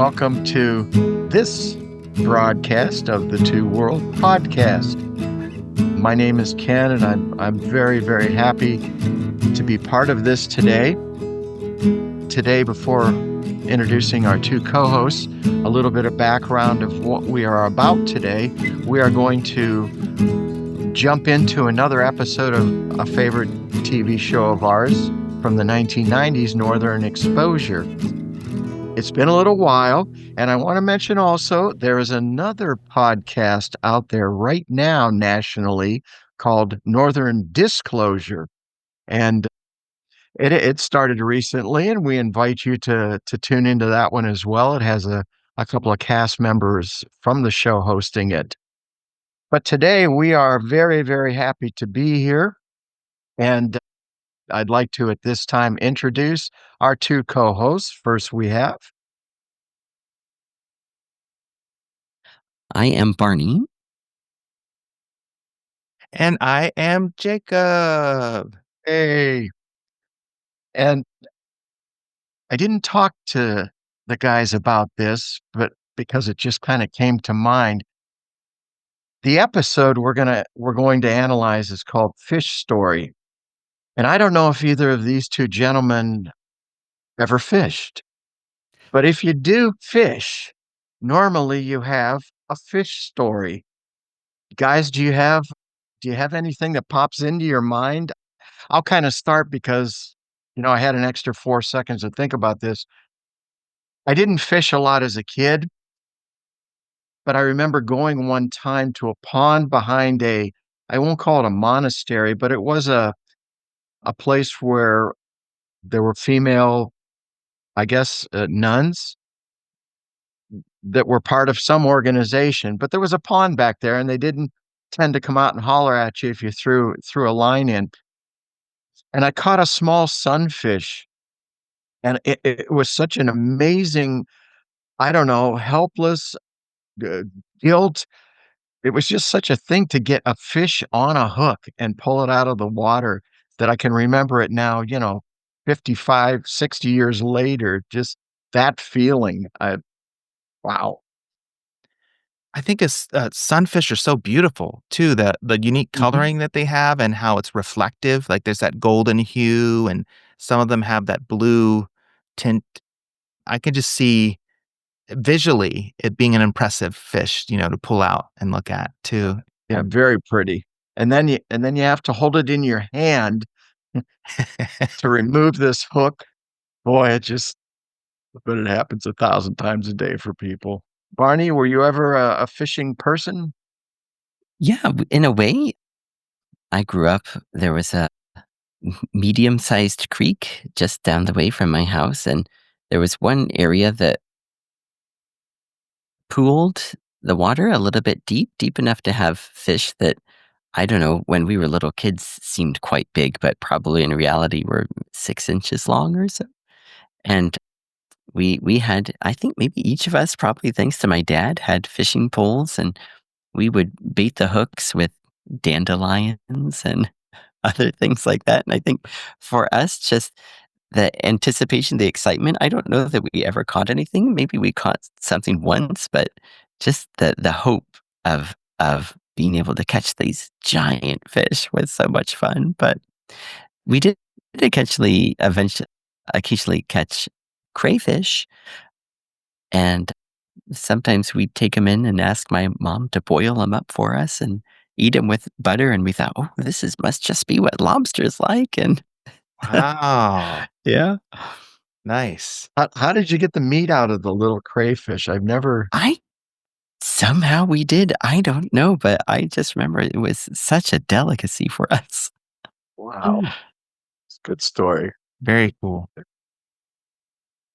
Welcome to this broadcast of the Two World Podcast. My name is Ken, and I'm very, very happy to be part of this today. Today, before introducing our two co-hosts, a little bit of background of what we are about today. We are going to jump into another episode of a favorite TV show of ours from the 1990s, Northern Exposure. It's been a little while, and I want to mention also there is another podcast out there right now nationally called Northern Disclosure, and it started recently, and we invite you to tune into that one as well. It has a couple of cast members from the show hosting it. But today we are very, very happy to be here, and I'd like to at this time introduce our two co-hosts. First, we have I am Barney. And I am Jacob. Hey, and I didn't talk to the guys about this, but because it just kind of came to mind. The episode we're going to analyze is called Fish Story. And I don't know if either of these two gentlemen ever fished, but if you do fish, normally you have a fish story. Guys, do you have anything that pops into your mind? I'll kind of start because I had an extra 4 seconds to think about this. I didn't fish a lot as a kid, but I remember going one time to a pond behind I won't call it a monastery, but it was a place where there were female, I guess, nuns that were part of some organization. But there was a pond back there, and they didn't tend to come out and holler at you if you threw a line in. And I caught a small sunfish, and it was such an amazing, I don't know, helpless uh, guilt. It was just such a thing to get a fish on a hook and pull it out of the water that I can remember it now, 55, 60 years later, just that feeling. Wow. I think sunfish are so beautiful too. The unique Mhm. coloring that they have and how it's reflective. Like there's that golden hue, and some of them have that blue tint. I can just see visually it being an impressive fish, to pull out and look at too. Yeah, very pretty. And then you have to hold it in your hand to remove this hook. Boy, but it happens 1,000 times a day for people. Barney, were you ever a fishing person? Yeah, in a way, I grew up. There was a medium-sized creek just down the way from my house, and there was one area that pooled the water a little bit deep enough to have fish that, I don't know, when we were little kids seemed quite big, but probably in reality were 6 inches long or so. And we had, I think maybe each of us, probably thanks to my dad, had fishing poles, and we would bait the hooks with dandelions and other things like that. And I think for us, just the anticipation, the excitement, I don't know that we ever caught anything. Maybe we caught something once, but just the hope of being able to catch these giant fish was so much fun. But we did occasionally catch crayfish, and sometimes we'd take them in and ask my mom to boil them up for us and eat them with butter. And we thought, oh, must just be what lobster's like. And Wow. yeah, Nice. How did you get the meat out of the little crayfish? I've never. somehow we did. I don't know, but I just remember it was such a delicacy for us. Wow, it's a good story. Very cool.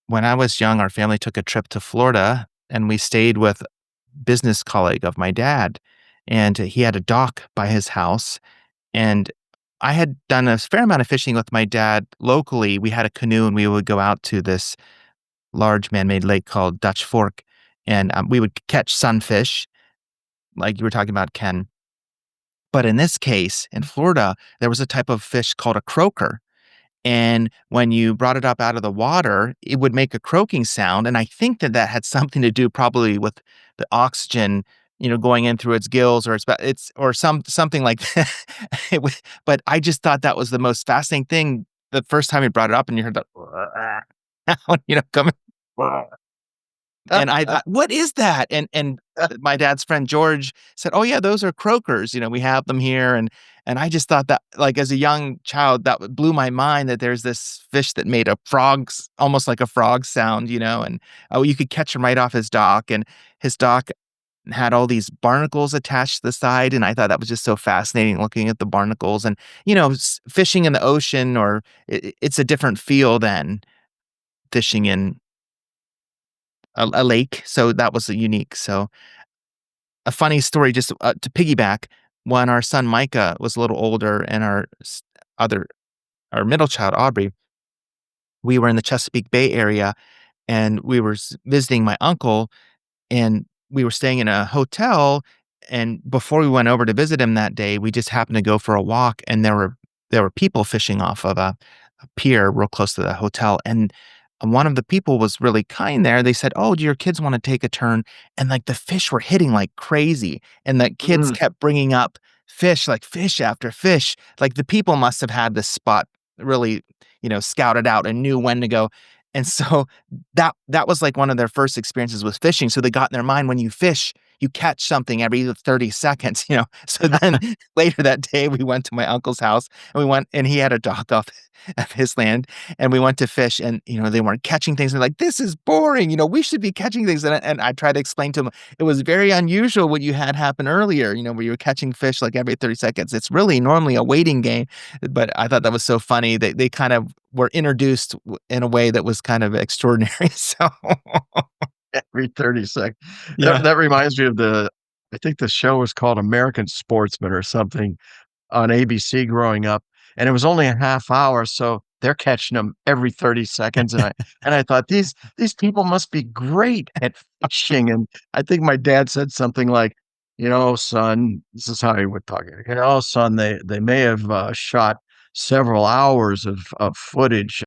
When I was young, our family took a trip to Florida, and we stayed with a business colleague of my dad, and he had a dock by his house. And I had done a fair amount of fishing with my dad locally. We had a canoe, and we would go out to this large man-made lake called Dutch Fork, and we would catch sunfish, like you were talking about, Ken. But in this case, in Florida, there was a type of fish called a croaker, And when you brought it up out of the water, it would make a croaking sound, and I think that that had something to do probably with the oxygen, going in through its gills, or it's or something like that. It wa But I just thought that was the most fascinating thing the first time you brought it up and you heard the sound, coming. And I thought, "What is that?" And my dad's friend George said, "Oh, yeah, those are croakers, we have them here," and I just thought that, like, as a young child, that blew my mind that there's this fish that made a frog's almost like a frog sound, and, oh, you could catch him right off his dock, and his dock had all these barnacles attached to the side, and I thought that was just so fascinating looking at the barnacles and, fishing in the ocean or it's a different feel than fishing in a lake, so that was unique. So, a funny story just, to piggyback, when our son Micah was a little older and other our middle child, Aubrey, we were in the Chesapeake Bay area, and we were visiting my uncle, and we were staying in a hotel, and before we went over to visit him that day, we just happened to go for a walk, and there were people fishing off of a pier real close to the hotel, and one of the people was really kind there. They said, "Oh, do your kids wanna take a turn?" And, like, the fish were hitting like crazy, and the kids Mm. kept bringing up fish, like, fish after fish. Like, the people must have had this spot really, scouted out and knew when to go, and so that was, like, one of their first experiences with fishing, so they got in their mind when you fish, you catch something every 30 seconds, you know? So then later that day, we went to my uncle's house, and we went and he had a dock off of his land, and we went to fish, and, they weren't catching things. They're like, "This is boring, we should be catching things." And I tried to explain to him, it was very unusual what you had happen earlier, where you were catching fish, like, every 30 seconds. It's really normally a waiting game, but I thought that was so funny. They kind of were introduced in a way that was kind of extraordinary, so Every 30 seconds. That yeah. that reminds me of I think the show was called American Sportsman or something on ABC growing up, and it was only a half hour, so they're catching them every 30 seconds, and I thought, "These people must be great at fishing," and I think my dad said something like, son," this is how he would talk, son, they may have, shot several hours of footage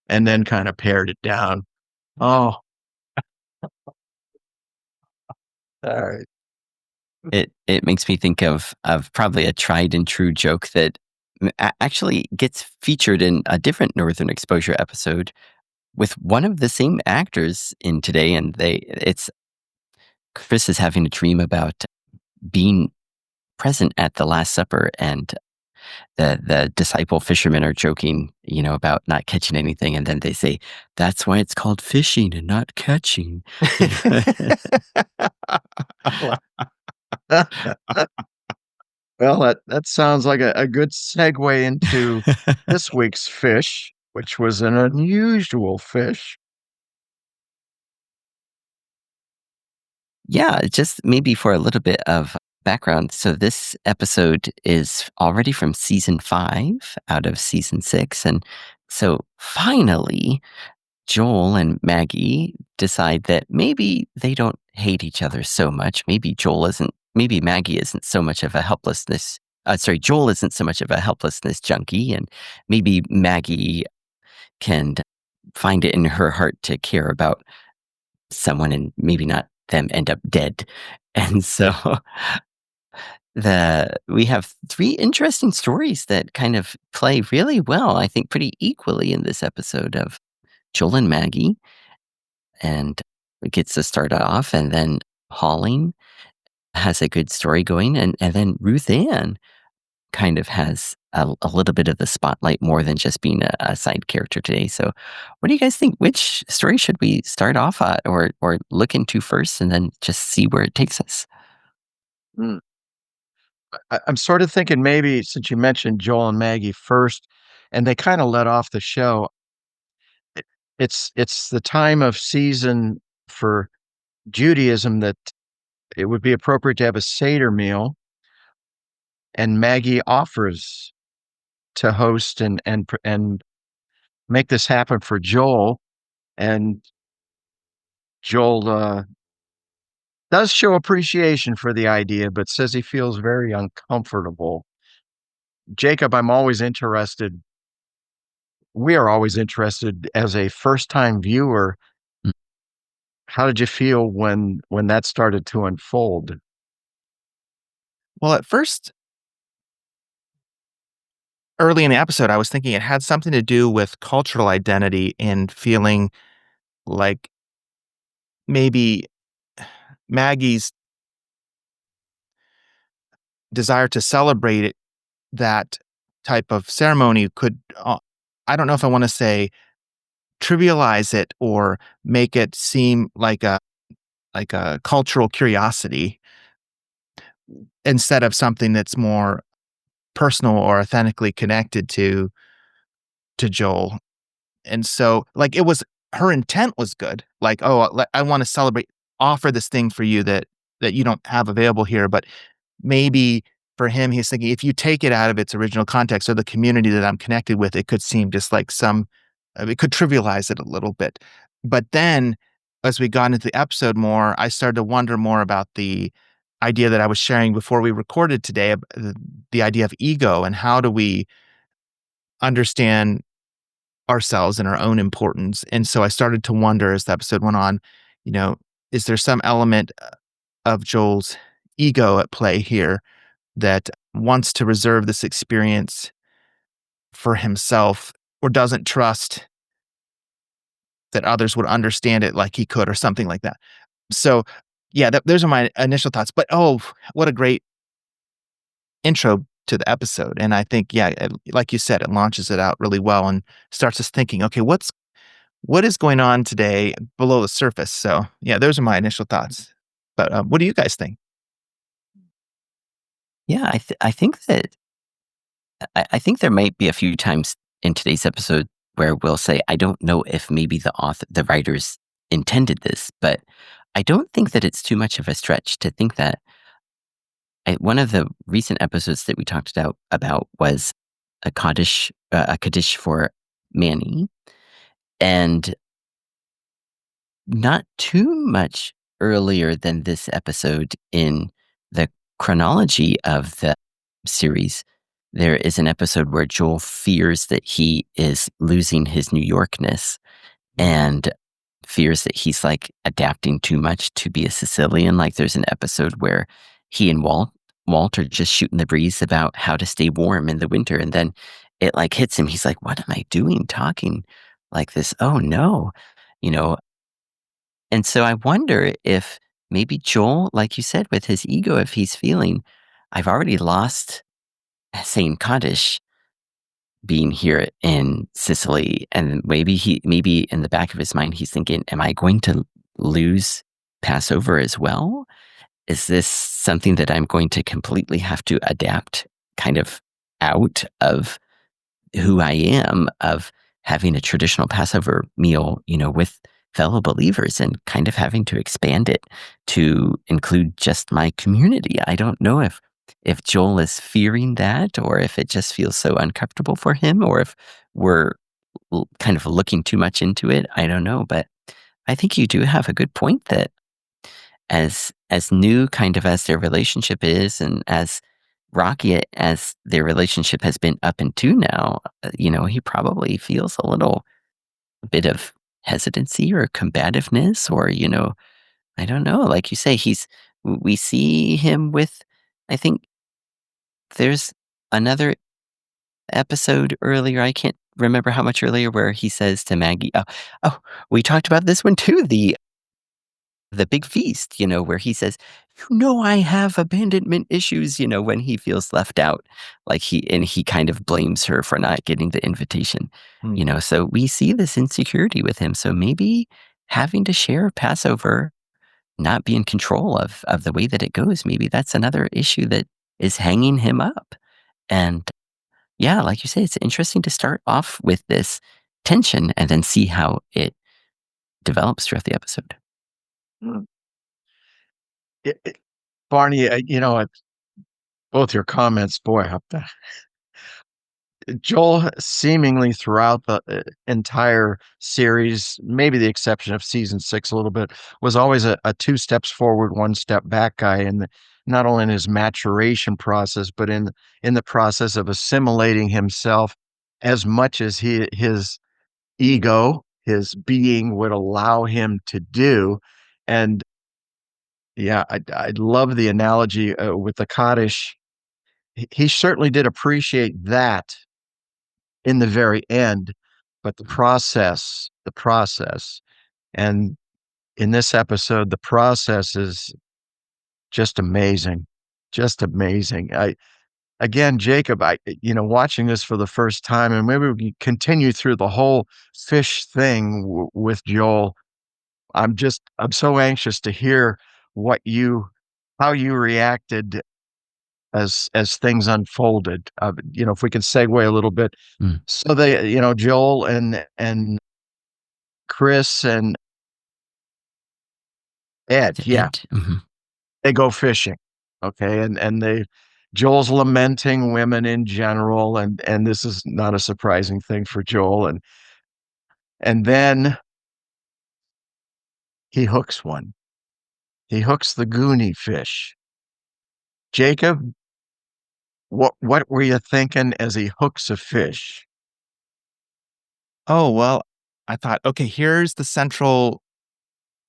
and then kinda pared it down." Oh, alright. It makes me think of probably a tried and true joke that actually gets featured in a different Northern Exposure episode with one of the same actors in today, and it's Chris is having a dream about being present at the Last Supper, and the disciple fishermen are joking, about not catching anything, and then they say, "That's why it's called fishing and not catching." Well, that sounds like a good segue into this week's fish, which was an unusual fish. Yeah, just maybe for a little bit of background. So this episode is already from season 5 out of season 6, and so finally Joel and Maggie decide that maybe they don't hate each other so much. Maybe Maggie isn't so much of a Joel isn't so much of a helplessness junkie, and maybe Maggie can find it in her heart to care about someone and maybe not them end up dead. And so we have 3 interesting stories that kind of play really well, I think pretty equally in this episode of Joel and Maggie, and it gets to start off, and then Pauline has a good story going, and then Ruth Ann kind of has a little bit of the spotlight more than just being a side character today. So, what do you guys think? Which story should we start off at, or look into first, and then just see where it takes us? Mm. I'm sort of thinking maybe since you mentioned Joel and Maggie first, and they kinda let off the show, it it's the time of season for Judaism that it would be appropriate to have a Seder meal, and Maggie offers to host and make this happen for Joel, and Joel, does show appreciation for the idea, but says he feels very uncomfortable. Jacob, I'm always interested we are always interested as a first-time viewer, Mm. how did you feel when that started to unfold? Well, at first, early in the episode, I was thinking it had something to do with cultural identity and feeling like maybe Maggie's desire to celebrate that type of ceremony could, I don't know if I want to say trivialize it or make it seem like a cultural curiosity instead of something that's more personal or authentically connected to Joel. And so, like, it was her intent was good. Like, "Oh, I wanna celebrate offer this thing for you that you don't have available here," but maybe for him, he's thinking, if you take it out of its original context or the community that I'm connected with, it could seem just like it could trivialize it a little bit. But then, as we got into the episode more, I started to wonder more about the idea that I was sharing before we recorded today, the idea of ego and how do we understand ourselves and our own importance. And so I started to wonder as the episode went on, you know, is there some element of Joel's ego at play here that wants to reserve this experience for himself or doesn't trust that others would understand it like he could or something like that. So, yeah, those are my initial thoughts. But oh, what a great intro to the episode. And I think, yeah, like you said, it launches it out really well and starts us thinking, okay, what is going on today below the surface? So, yeah, those are my initial thoughts. But what do you guys think? Yeah, I think that I think there might be a few times in today's episode where we'll say, I don't know if maybe the writers intended this, but I don't think that it's too much of a stretch to think that one of the recent episodes that we talked about was a Kaddish for Manny, and not too much earlier than this episode in the chronology of the series, there is an episode where Joel fears that he is losing his New Yorkness and fears that he's like adapting too much to be a Sicilian. Like there's an episode where he and Walt are just shooting the breeze about how to stay warm in the winter. And then it like hits him. He's like, what am I doing talking like this? Oh no. You know, and so I wonder if maybe Joel, like you said, with his ego, if he's feeling, I've already lost Saint Kaddish being here in Sicily, and maybe in the back of his mind, he's thinking, am I going to lose Passover as well? Is this something that I'm going to completely have to adapt kind of out of who I am of having a traditional Passover meal, with fellow believers and kind of having to expand it to include just my community. I don't know if Joel is fearing that or if it just feels so uncomfortable for him or if we're kind of looking too much into it. I don't know, but I think you do have a good point that as new kind of as their relationship is and as rocky as their relationship has been up until now, he probably feels a little bit of hesitancy or combativeness or, I don't know. Like you say, we see him with, I think there's another episode earlier. I can't remember how much earlier where he says to Maggie, oh, we talked about this one too. The big feast, where he says, I have abandonment issues, when he feels left out, like he kind of blames her for not getting the invitation, Mm. so we see this insecurity with him. So maybe having to share Passover, not be in control of the way that it goes, maybe that's another issue that is hanging him up. And yeah, like you say, it's interesting to start off with this tension and then see how it develops throughout the episode. Mm. Barney, both your comments, boy, Joel seemingly throughout the entire series, maybe the exception of season 6 a little bit, was always a 2 steps forward, 1 step back guy not only in his maturation process, but in the process of assimilating himself as much as his ego, his being would allow him to do. And yeah, I love the analogy with the Kaddish. He certainly did appreciate that in the very end, but the process. And in this episode, the process is just amazing. Just amazing. Again, Jacob, watching this for the first time, and maybe we can continue through the whole fish thing with Joel. I'm so anxious to hear what how you reacted as things unfolded. If we can segue a little bit. Mm. So Joel and Chris and Ed, To yeah, Ed. Mhm. they go fishing. Okay, and Joel's lamenting women in general, and this is not a surprising thing for Joel, and then he hooks one. He hooks the goonie fish. Jacob, what were you thinking as he hooks a fish? Oh, well, I thought, okay, here's the central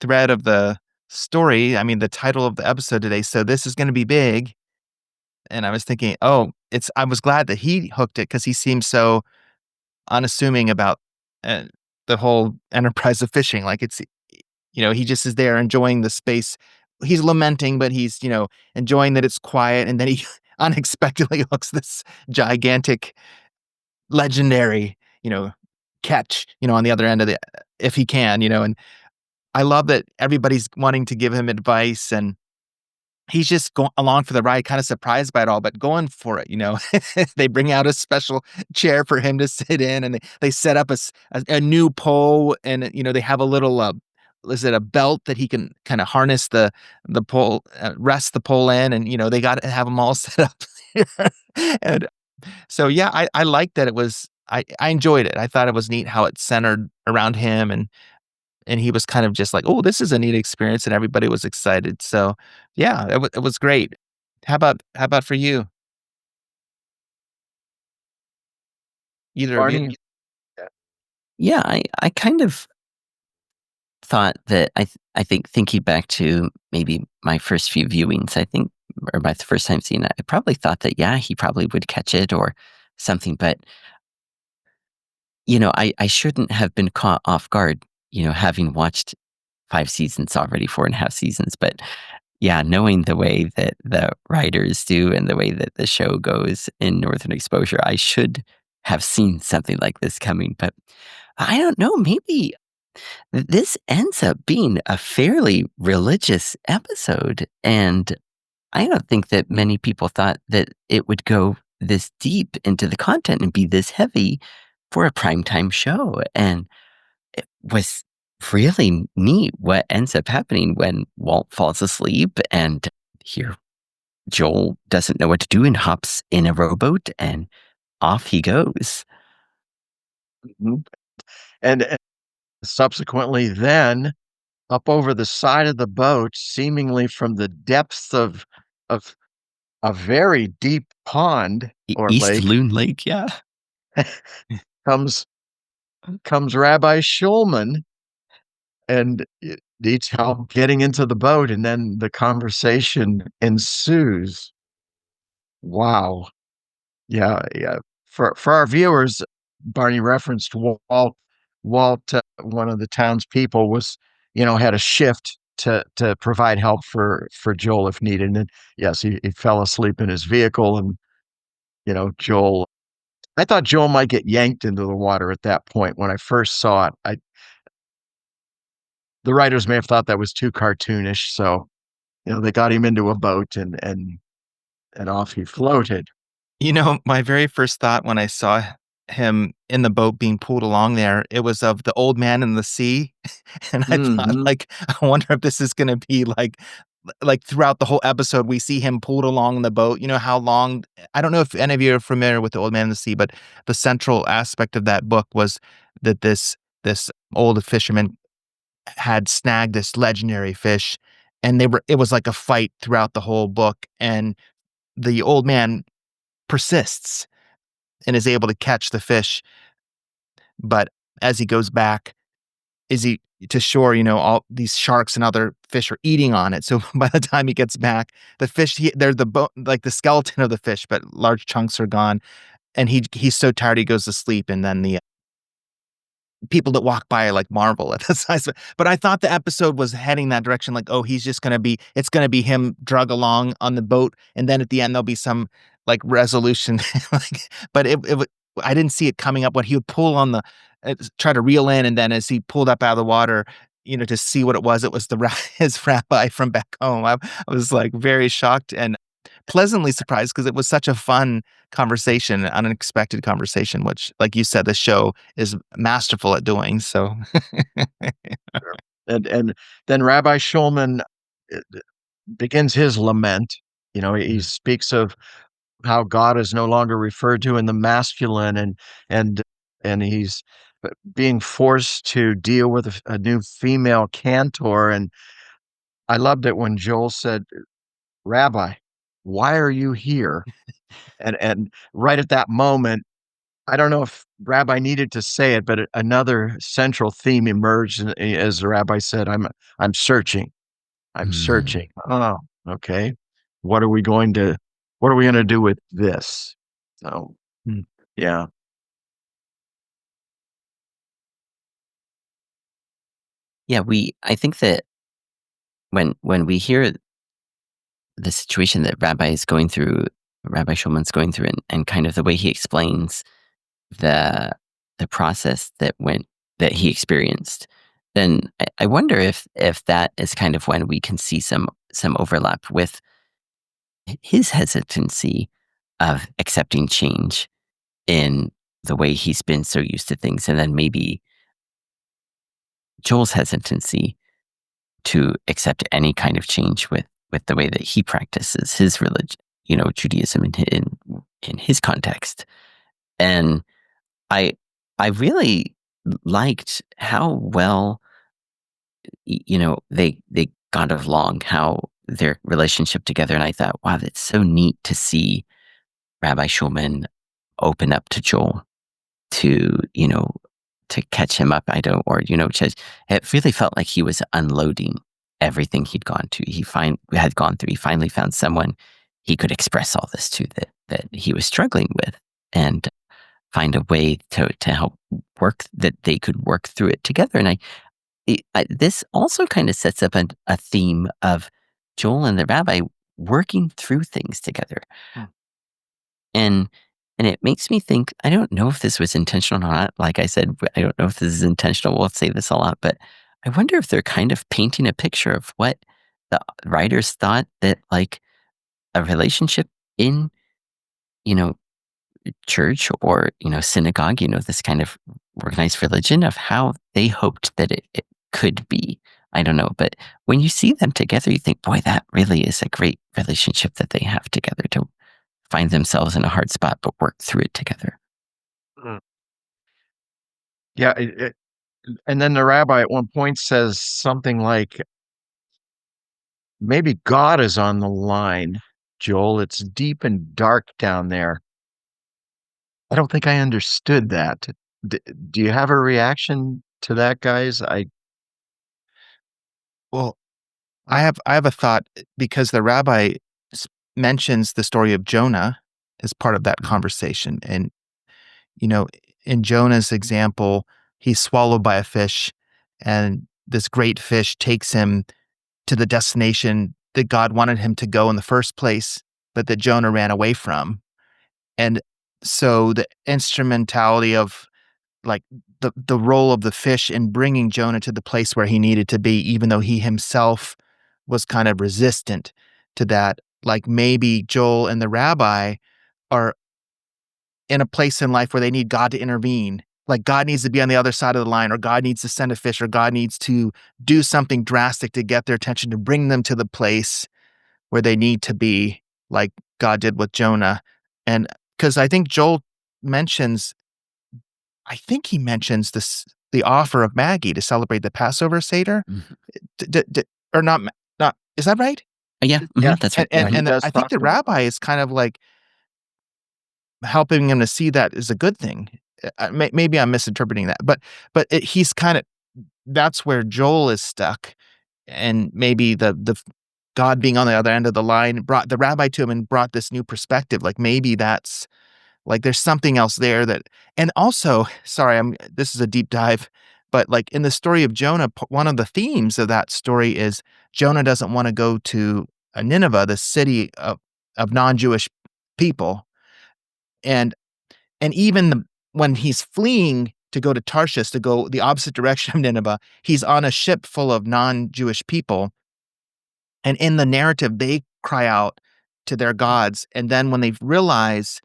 thread of the story. I mean, the title of the episode today. So this is going to be big. And I was thinking, oh, I was glad that he hooked it because he seems so unassuming about uh, the whole enterprise of fishing. Like he just is there enjoying the space. He's lamenting, but he's, enjoying that it's quiet. And then he unexpectedly hooks this gigantic, legendary, catch, on the other end of if he can, and I love that everybody's wanting to give him advice and he's just going along for the ride, kind of surprised by it all, but going for it. They bring out a special chair for him to sit in, and they set up a new pole, and they have a little is it a belt that he can kind of harness the pole, rest the pole in, and they got to have them all set up. And so yeah, I like that it was. I enjoyed it. I thought it was neat how it centered around him and he was kind of just like, "Oh, this is a neat experience," and everybody was excited. So, yeah, it was great. How about for you? Either of you? Barney? Yeah, I kind of thought that I think thinking back to maybe my first few viewings, I think, or my first time seeing it, I probably thought that, yeah, he probably would catch it or something, but, I shouldn't have been caught off guard, having watched 5 seasons already, 4.5 seasons, but yeah, knowing the way that the writers do and the way that the show goes in Northern Exposure, I should have seen something like this coming, but I don't know, maybe this ends up being a fairly religious episode, and I don't think that many people thought that it would go this deep into the content and be this heavy for a primetime show, and it was really neat what ends up happening when Walt falls asleep and here Joel doesn't know what to do and hops in a rowboat and off he goes. Mhm. And subsequently, then up over the side of the boat, seemingly from the depths of a very deep pond or East lake, Loon Lake, yeah. comes comes Rabbi Schulman and detail getting into the boat, and then the conversation ensues. Wow. Yeah, yeah. For our viewers, Barney referenced Walt. One of the townspeople, had a shift to provide help for Joel if needed. And yes, he fell asleep in his vehicle, and Joel. I thought Joel might get yanked into the water at that point when I first saw it. The writers may have thought that was too cartoonish, so they got him into a boat and off he floated. My very first thought when I saw him in the boat being pulled along there, it was of the old man in the sea. And I thought, Mhm. like, I wonder if this is gonna be like throughout the whole episode, we see him pulled along the boat. You know how long I don't know if any of you are familiar with The Old Man in the Sea, but the central aspect of that book was that this old fisherman had snagged this legendary fish, and it was like a fight throughout the whole book, and the old man persists. and is able to catch the fish. But as he goes back, is he to shore, all these sharks and other fish are eating on it. So by the time he gets back, the fish, they're like the skeleton of the fish, but large chunks are gone. And he's so tired he goes to sleep. And then the people that walk by like marvel at the size of it. But I thought the episode was heading that direction, like, oh, it's gonna be him drug along on the boat, and then at the end there'll be some like resolution. Like, but I didn't see it coming up when he would pull on try to reel in, and then as he pulled up out of the water, to see what it was his rabbi from back home. I was like very shocked and pleasantly surprised because it was such a fun conversation, an unexpected conversation, which, like you said, the show is masterful at doing. So, And then Rabbi Shulman uh, begins his lament. He Mm. speaks of how God is no longer referred to in the masculine, and and he's being forced to deal with a new female cantor. And I loved it when Joel said, "Rabbi, why are you here?" And right at that moment, I don't know if Rabbi needed to say it, but another central theme emerged, and as the Rabbi said, I'm searching. I'm Mm. searching. Oh, okay. What are we going to what are we gonna do with this? So, Mm. yeah. Yeah, I think that when we hear the situation that Rabbi Schulman's going through, and kind of the way he explains the the process that he experienced, then I wonder if that is kind of when we can see some overlap with his hesitancy of accepting change in the way he's been so used to things, and then maybe Joel's hesitancy to accept any kind of change with the way that he practices his religion, Judaism in his context. And I I really liked how well they got along, how their relationship together, and I thought, wow, that's so neat to see Rabbi Schulman open up to Joel to to catch him up. I don't, or just it really felt like he was unloading everything he'd gone to. Had gone through. He finally found someone he could express all this to that he was struggling with, and find a way to help work that they could work through it together. And this also kind of sets up a theme of Joel and the rabbi working through things together. Hmm. And it makes me think, I don't know if this was intentional or not. Like I said, I don't know if this is intentional. We'll say this a lot, but I wonder if they're kind of painting a picture of what the writers thought that like a relationship in, you know, church or, synagogue, this kind of organized religion, of how they hoped that it could be. I don't know. But when you see them together, you think, boy, that really is a great relationship that they have together, to find themselves in a hard spot, but work through it together. Mm. Yeah, and then the rabbi at one point says something like, "Maybe God is on the line, Joel. It's deep and dark down there." I don't think I understood that. D Do you have a reaction to that, guys? Well, I have a thought because the rabbi mentions the story of Jonah as part of that Mhm. conversation, and you know, in Jonah's example, he's swallowed by a fish, and this great fish takes him to the destination that God wanted him to go in the first place, but that Jonah ran away from. And so the instrumentality of like the role of the fish in bringing Jonah to the place where he needed to be, even though he himself was kind of resistant to that. Like maybe Joel and the rabbi are in a place in life where they need God to intervene. Like God needs to be on the other side of the line, or God needs to send a fish, or God needs to do something drastic to get their attention, to bring them to the place where they need to be, like God did with Jonah. And because I think Joel mentions, I think he mentions the offer of Maggie to celebrate the Passover Seder, Mhm. or not? Not is that right? Yeah, Yeah, that's And right. and yeah, he and does I think talk the about rabbi is kind of like helping him to see that is a good thing. Maybe I'm misinterpreting that, but he's kind of that's where Joel is stuck, and maybe the God being on the other end of the line brought the rabbi to him and brought this new perspective. Like maybe that's like there's something else there that, and also, sorry, this is a deep dive, but like in the story of Jonah, one of the themes of that story is Jonah doesn't want to go to Nineveh, the city of non-Jewish people, and even when he's fleeing to go to Tarshish to go the opposite direction of Nineveh, he's on a ship full of non-Jewish people, and in the narrative they cry out to their gods, and then when they realize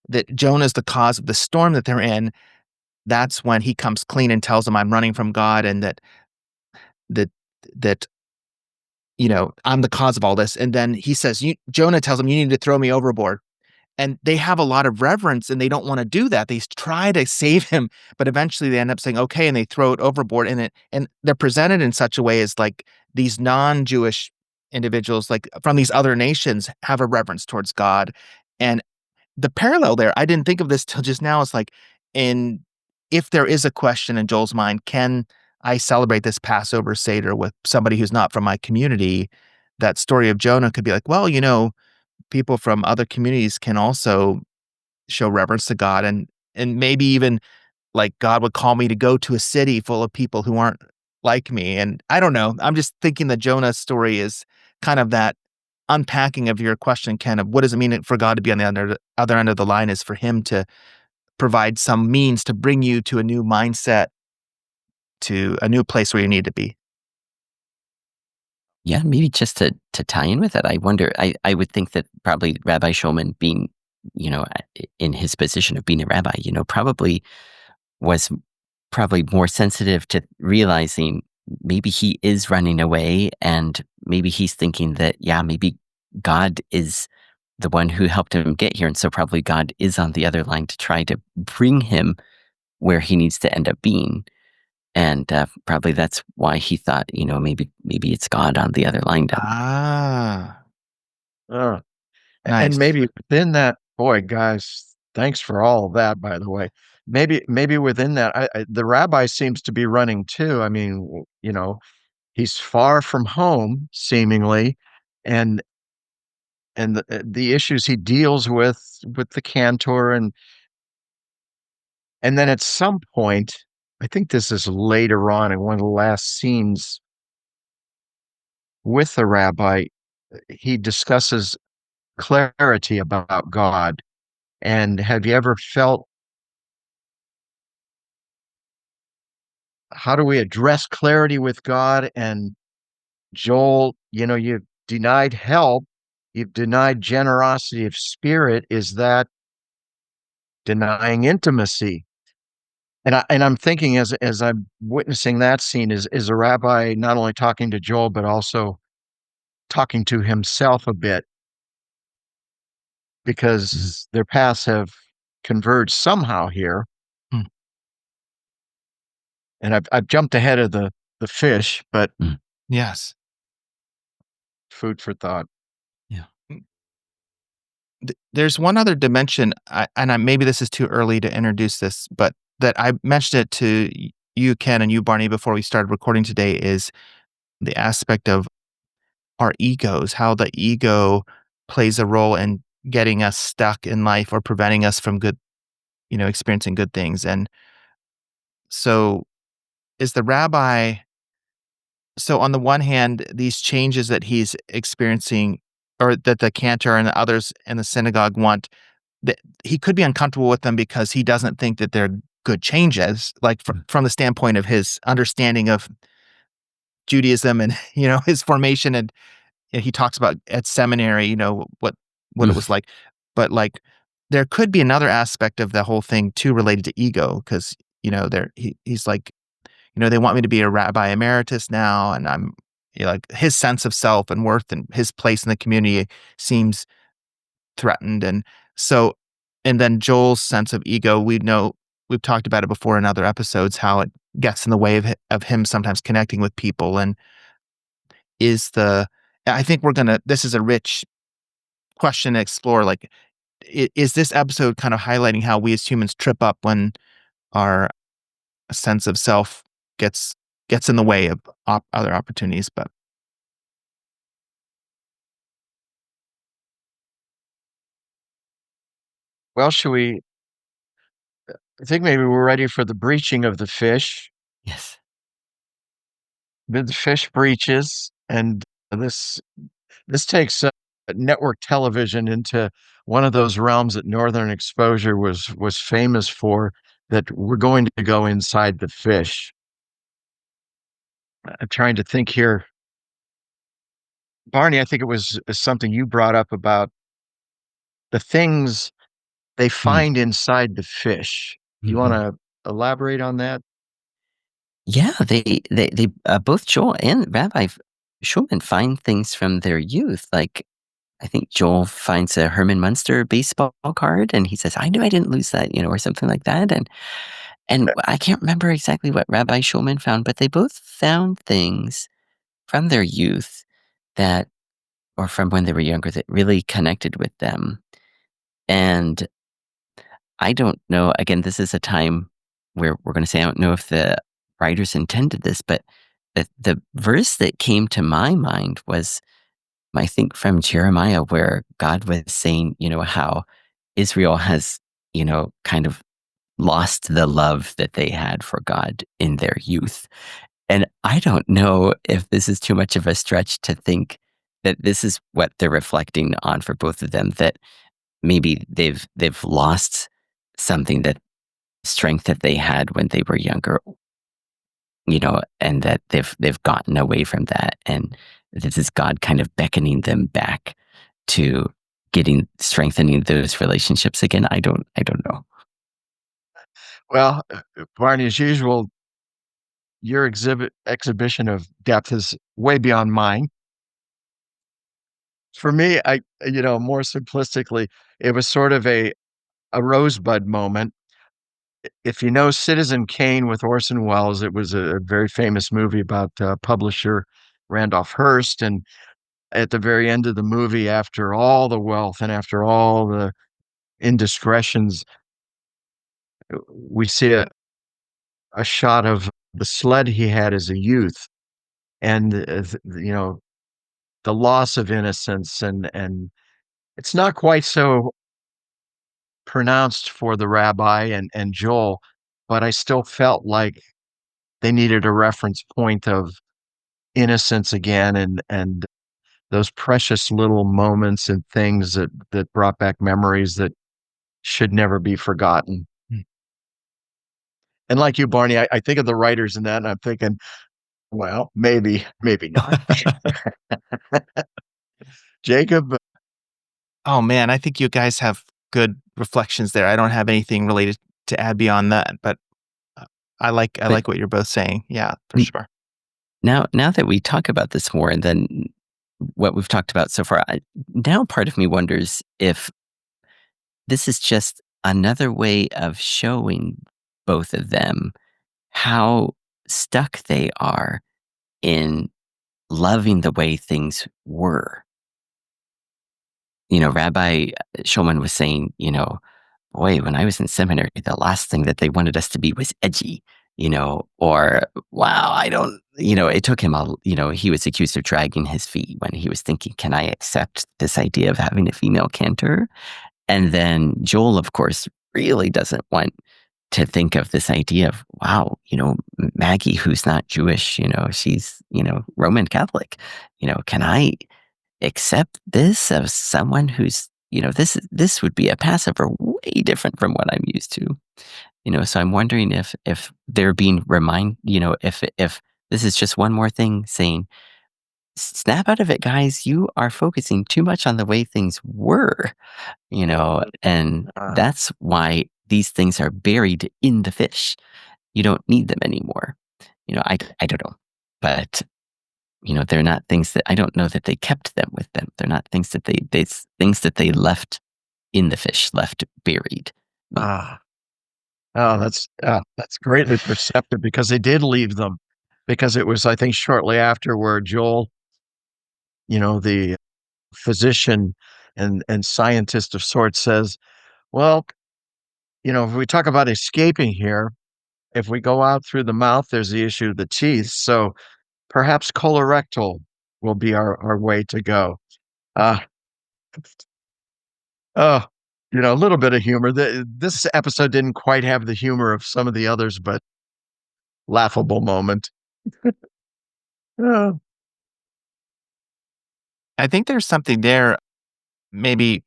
that Jonah's the cause of the storm that they're in, that's when he comes clean and tells them, "I'm running from God," and that that I'm the cause of all this. And then he says, Jonah tells him, "You need to throw me overboard." And they have a lot of reverence, and they don't want to do that. They try to save him, but eventually they end up saying, "Okay," and they throw it overboard. And they're presented in such a way as like these non-Jewish individuals, like from these other nations, have a reverence towards God. And the parallel there, I didn't think of this till just now. It's like, in if there is a question in Joel's mind, can I celebrate this Passover Seder with somebody who's not from my community? That story of Jonah could be like, well, people from other communities can also show reverence to God, and maybe even like God would call me to go to a city full of people who aren't like me. And I don't know. I'm just thinking the Jonah story is kind of that unpacking of your question, Ken, of what does it mean for God to be on the other end of the line is for him to provide some means to bring you to a new mindset, to a new place where you need to be. Yeah, maybe just to tie in with it, I wonder. I would think that probably Rabbi Shulman, being in his position of being a rabbi, probably was probably more sensitive to realizing maybe he is running away, and maybe he's thinking that, yeah, maybe God is the one who helped him get here, and so probably God is on the other line to try to bring him where he needs to end up being. And probably that's why he thought, maybe it's God on the other line down there. Ah, Uh, and nice. maybe within that, boy, guys, thanks for all of that, by the way. Maybe within that, the rabbi seems to be running too. I mean, he's far from home, seemingly, and the issues he deals with the cantor, and then at some point, I think this is later on in one of the last scenes with the rabbi, he discusses clarity about God. And have you ever felt, how do we address clarity with God? And Joel, you've denied help, you've denied generosity of spirit. Is that denying intimacy? And I'm thinking, as I'm witnessing that scene, is a rabbi not only talking to Joel but also talking to himself a bit, Mhm. because their paths have converged somehow here. Hmm. And I've jumped ahead of the fish, but Mm. Yes. food for thought. Yeah. There's one other dimension, maybe this is too early to introduce this, but that I mentioned it to you, Ken, and you, Barney, before we started recording today, is the aspect of our egos, how the ego plays a role in getting us stuck in life or preventing us from experiencing good things. And so, is the rabbi, so on the one hand, these changes that he's experiencing, or that the cantor and the others in the synagogue want, that he could be uncomfortable with them because he doesn't think that they're good changes, like Mm. from the standpoint of his understanding of Judaism and his formation. And he talks about at seminary, what it was like. But like there could be another aspect of the whole thing too related to ego, because he's like, they want me to be a rabbi emeritus now, and I'm like his sense of self and worth and his place in the community seems threatened. And so, and then Joel's sense of ego, we've talked about it before in other episodes, how it gets in the way of him sometimes connecting with people. And is the I think this is a rich question to explore. Like, is this episode kind of highlighting how we as humans trip up when our sense of self gets gets in the way of other opportunities? But Well, should we I think maybe we're ready for the breaching of the fish. Yes. The fish breaches, and this takes, network television into one of those realms that Northern Exposure was famous for, that we're going to go inside the fish. I'm trying to think here. Barney, I think it was something you brought up about the things they Mm, find inside the fish. Do you mhm. wanna elaborate on that? Yeah, they both Joel and Rabbi Schulman find things from their youth. Like, I think Joel finds a Herman Munster baseball card, and he says, "I knew I didn't lose that," or something like that. And I can't remember exactly what Rabbi Schulman found, but they both found things from their youth that, or from when they were younger, that really connected with them. And I don't know. Again, this is a time where we're going to say, I don't know if the writers intended this, but the verse that came to my mind was, I think, from Jeremiah, where God was saying, how Israel has, kind of lost the love that they had for God in their youth. And I don't know if this is too much of a stretch to think that this is what they're reflecting on for both of them, that maybe they've lost something, that strength that they had when they were younger, and that they've gotten away from that, and this is God kind of beckoning them back to strengthening those relationships again. I don't know. Well, Barney, as usual, your exhibition of depth is way beyond mine. For me, more simplistically, it was sort of a rosebud moment. If you know Citizen Kane with Orson Welles, it was a very famous movie about, publisher Randolph Hearst, and at the very end of the movie, after all the wealth and after all the indiscretions, we see a shot of the sled he had as a youth, and, the loss of innocence, and it's not quite so pronounced for the rabbi and Joel, but I still felt like they needed a reference point of innocence again, and those precious little moments and things that brought back memories that should never be forgotten. And like you, Barney, I think of the writers in that, and I'm thinking, well, maybe, maybe not. Jacob, oh man, I think you guys have good reflections there. I don't have anything related to add beyond that, but uh, I But like what you're both saying. Yeah, for n- sure. now that we talk about this more, and then what we've talked about so far, now part of me wonders if this is just another way of showing both of them how stuck they are in loving the way things were. Rabbi Shulman was saying, boy, when I was in seminary, the last thing that they wanted us to be was edgy, or wow, I don't, it took him he was accused of dragging his feet when he was thinking, can I accept this idea of having a female cantor? And then Joel, of course, really doesn't want to think of this idea of, wow, Maggie, who's not Jewish, she's, Roman Catholic, can I accept this as someone who's, this would be a Passover way different from what I'm used to. So I'm wondering if they're being if this is just one more thing saying, snap out of it, guys. You are focusing too much on the way things were, and uh, that's why these things are buried in the fish. You don't need them anymore. I don't know. But they're not things that, I don't know that they kept them with them. They're not things that things that they left in the fish, left buried. Maybe. ah, oh, that's greatly perceptive because they did leave them, because it was, I think, shortly after where Joel, the physician and scientist of sorts says, "Well, if we talk about escaping here, if we go out through the mouth, there's the issue of the teeth. So perhaps colorectal will be our way to go." Uh, oh, a little bit of humor. This episode didn't quite have the humor of some of the others, but laughable moment. Oh, I think there's something there, maybe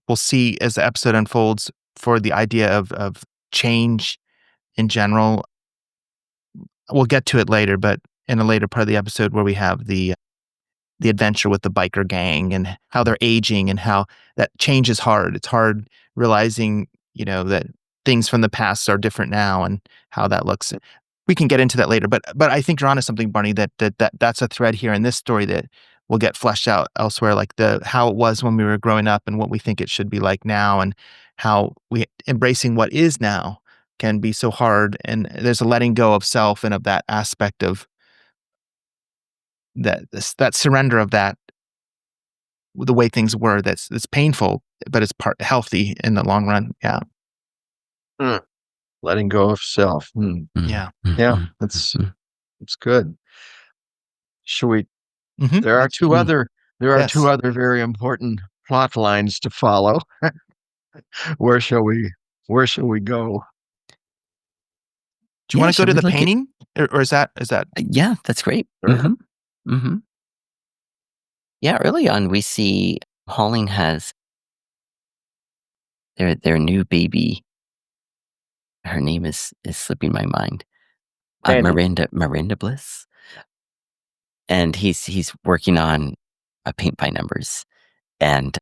we'll see as the episode unfolds for the idea of change in general. We'll get to it later, but in a later part of the episode where we have the adventure with the biker gang and how they're aging and how that change is hard. It's hard realizing, that things from the past are different now and how that looks. We can get into that later, but I think you're onto something, Barney. That's a thread here in this story that will get fleshed out elsewhere, like the how it was when we were growing up and what we think it should be like now, and how we embracing what is now can be so hard. And there's a letting go of self and of that aspect of that surrender of that the way things were. That's painful, but it's part healthy in the long run. Yeah, hmm. Letting go of self. Hmm. Mm, yeah. mm, Yeah, mm, mm. that's good. Should we there are Let's two other yes. very important plot lines to follow. Where shall we go? Do you want Yeah, to go should to we the look at painting, or is that yeah, that's great. Sure. Mhm. Yeah, early on, we see Holling has their new baby. Her name is slipping my mind. Sandy. Miranda Bliss, and he's working on paint by numbers, and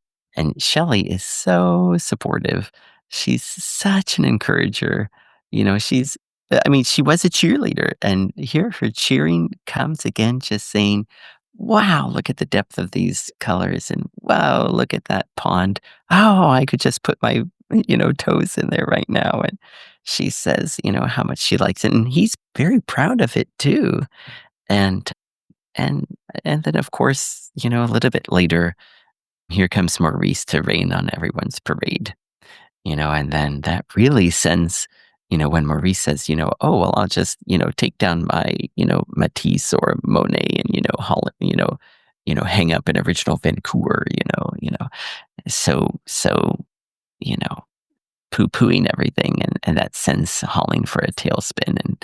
Shelley is so supportive. She's such an encourager. I mean, she was a cheerleader, and here her cheering comes again, just saying, "Wow, look at the depth of these colors, and wow, look at that pond. Oh, I could just put my toes in there right now." And she says, how much she likes it, and he's very proud of it too. And and and then of course, a little bit later here comes Maurice to rain on everyone's parade, and then that really sends, when Maurice says, oh, well, I'll just, take down my, Matisse or Monet and, Holland, hang up an original Vancouver, so, you know, poo-pooing everything. And that sends Holling for a tailspin.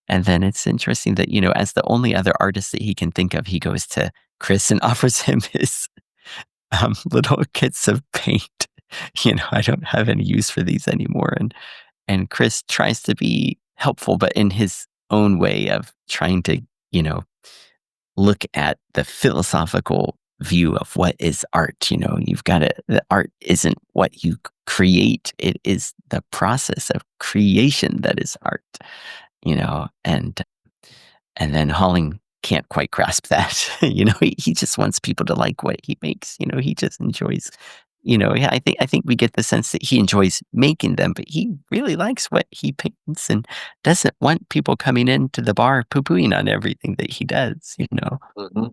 And then it's interesting that, as the only other artist that he can think of, he goes to Chris and offers him his little kits of paint. I don't have any use for these anymore. And Chris tries to be helpful, but in his own way of trying to, you know, look at the philosophical view of what is art. You've got to, the art isn't what you create, it is the process of creation that is art, and then Holling can't quite grasp that. He just wants people to like what he makes. He just enjoys. Yeah, I think we get the sense that he enjoys making them, but he really likes what he paints and doesn't want people coming into the bar poo-pooing on everything that he does. Mhm.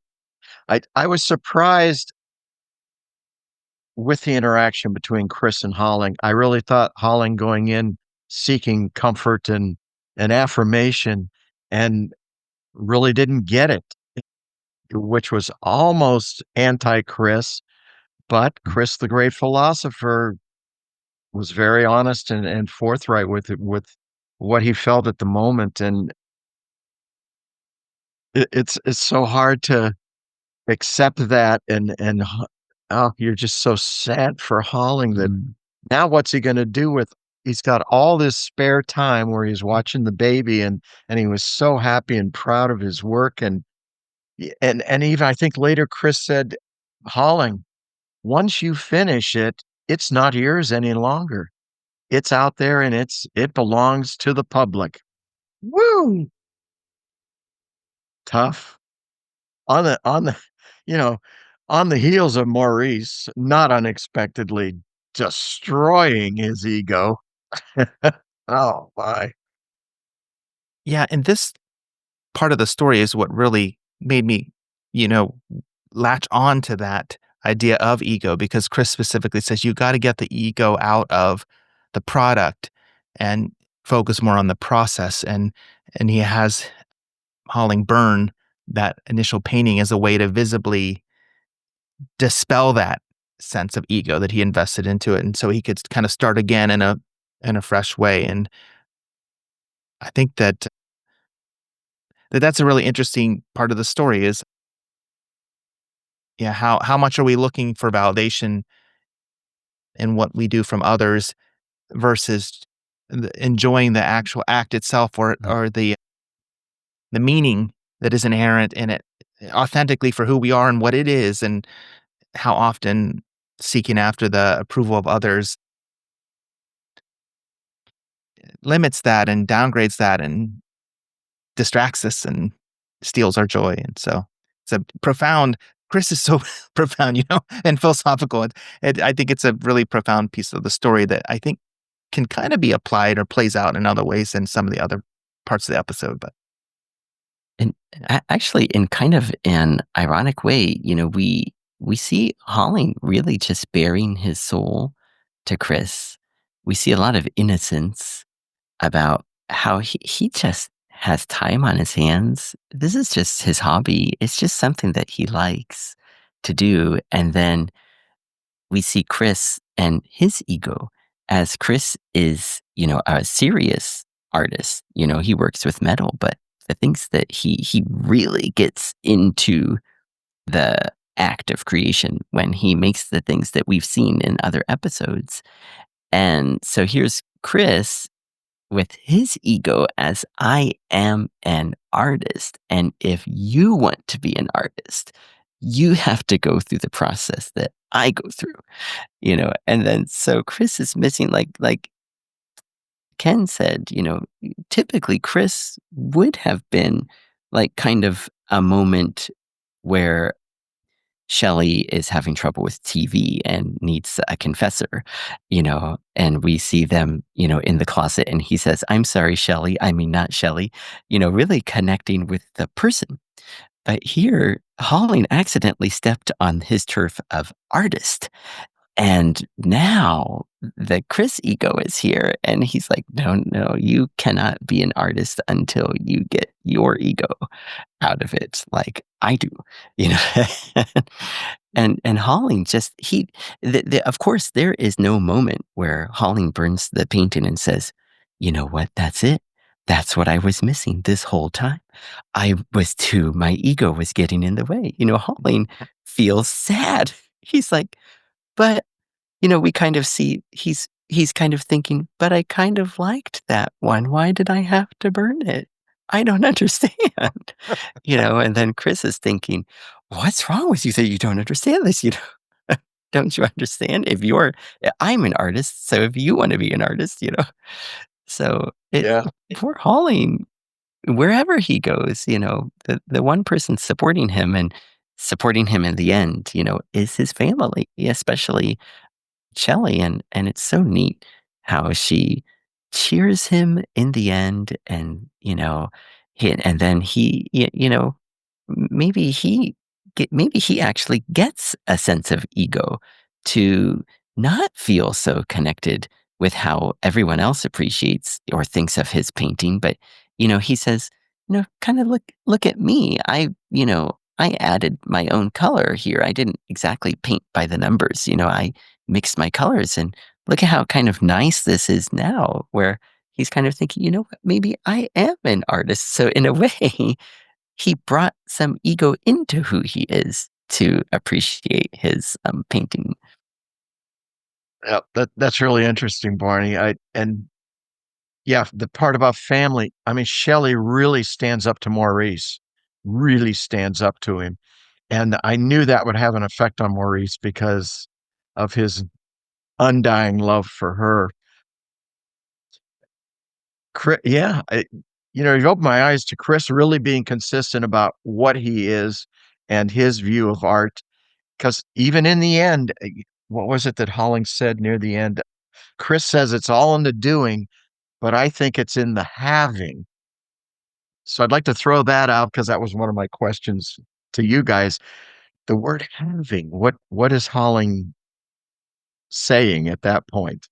I was surprised with the interaction between Chris and Holling. I really thought Holling going in seeking comfort and affirmation and really didn't get it, which was almost anti-Chris, but Chris the great philosopher was very honest and forthright with what he felt at the moment, and it's so hard to accept that oh, you're just so sad for Holling that Mm. now what's he gonna do with he's got all this spare time where he's watching the baby and he was so happy and proud of his work and even I think later Chris said, "Holling, once you finish it, it's not yours any longer. It's out there and it belongs to the public." Woo! Tough. On the you know, on the heels of Maurice, not unexpectedly destroying his ego. Oh my. Yeah, and this part of the story is what really made me, you know, latch on to that idea of ego because Chris specifically says you got to get the ego out of the product and focus more on the process. And he has Holling burn that initial painting as a way to visibly dispel that sense of ego that he invested into it, and so he could kind of start again in a fresh way. And I think that's a really interesting part of the story is, yeah, how much are we looking for validation in what we do from others versus enjoying the actual act itself, or the meaning that is inherent in it authentically for who we are and what it is, and how often seeking after the approval of others limits that and downgrades that and distracts us and steals our joy. And so it's a profound. Chris is so profound, and philosophical. I think it's a really profound piece of the story that I think can kind of be applied or plays out in other ways than some of the other parts of the episode. But And actually, in kind of an ironic way, we see Holling really just bearing his soul to Chris. We see a lot of innocence about how he just has time on his hands. This is just his hobby. It's just something that he likes to do. And then we see Chris and his ego, as Chris is, a serious artist. He works with metal, but the things that he really gets into the act of creation when he makes the things that we've seen in other episodes. And so here's Chris with his ego as I am an artist. And if you want to be an artist, you have to go through the process that I go through, and then so Chris is missing, like Ken said, typically Chris would have been like kind of a moment where Shelley is having trouble with TV and needs a confessor, and we see them, in the closet and he says, I'm sorry, Shelley. I mean, not Shelley, really connecting with the person. But here, Holling accidentally stepped on his turf of artist. And now the Chris ego is here and he's like, no, no, you cannot be an artist until you get your ego out of it like I do, you know. And Holling just of course there is no moment where Holling burns the painting and says, you know what, that's it. That's what I was missing this whole time. My ego was getting in the way. Holling feels sad. He's like, but we kind of see he's kind of thinking, but I kind of liked that one. Why did I have to burn it? I don't understand. And then Chris is thinking, what's wrong with you that you don't understand this? Don't you understand? I'm an artist, so if you want to be an artist, So Yeah. poor Holling, wherever he goes, the one person supporting him and supporting him in the end, is his family, especially Shelley, and it's so neat how she cheers him in the end, and and then maybe maybe he actually gets a sense of ego to not feel so connected with how everyone else appreciates or thinks of his painting, but he says, kind of look at me. I added my own color here. I didn't exactly paint by the numbers. I mixed my colors and look at how kind of nice this is now, where he's kind of thinking, what, maybe I am an artist. So in a way, he brought some ego into who he is to appreciate his painting. Yeah, that's really interesting, Barney. Yeah, the part about family. I mean, Shelley really stands up to Maurice, really stands up to him. And I knew that would have an effect on Maurice because of his undying love for her. Yeah, you've opened my eyes to Chris really being consistent about what he is and his view of art. Because even in the end, what was it that Holling said near the end? Chris says it's all in the doing, but I think it's in the having. So I'd like to throw that out because that was one of my questions to you guys. the word having, what is Holling saying at that point?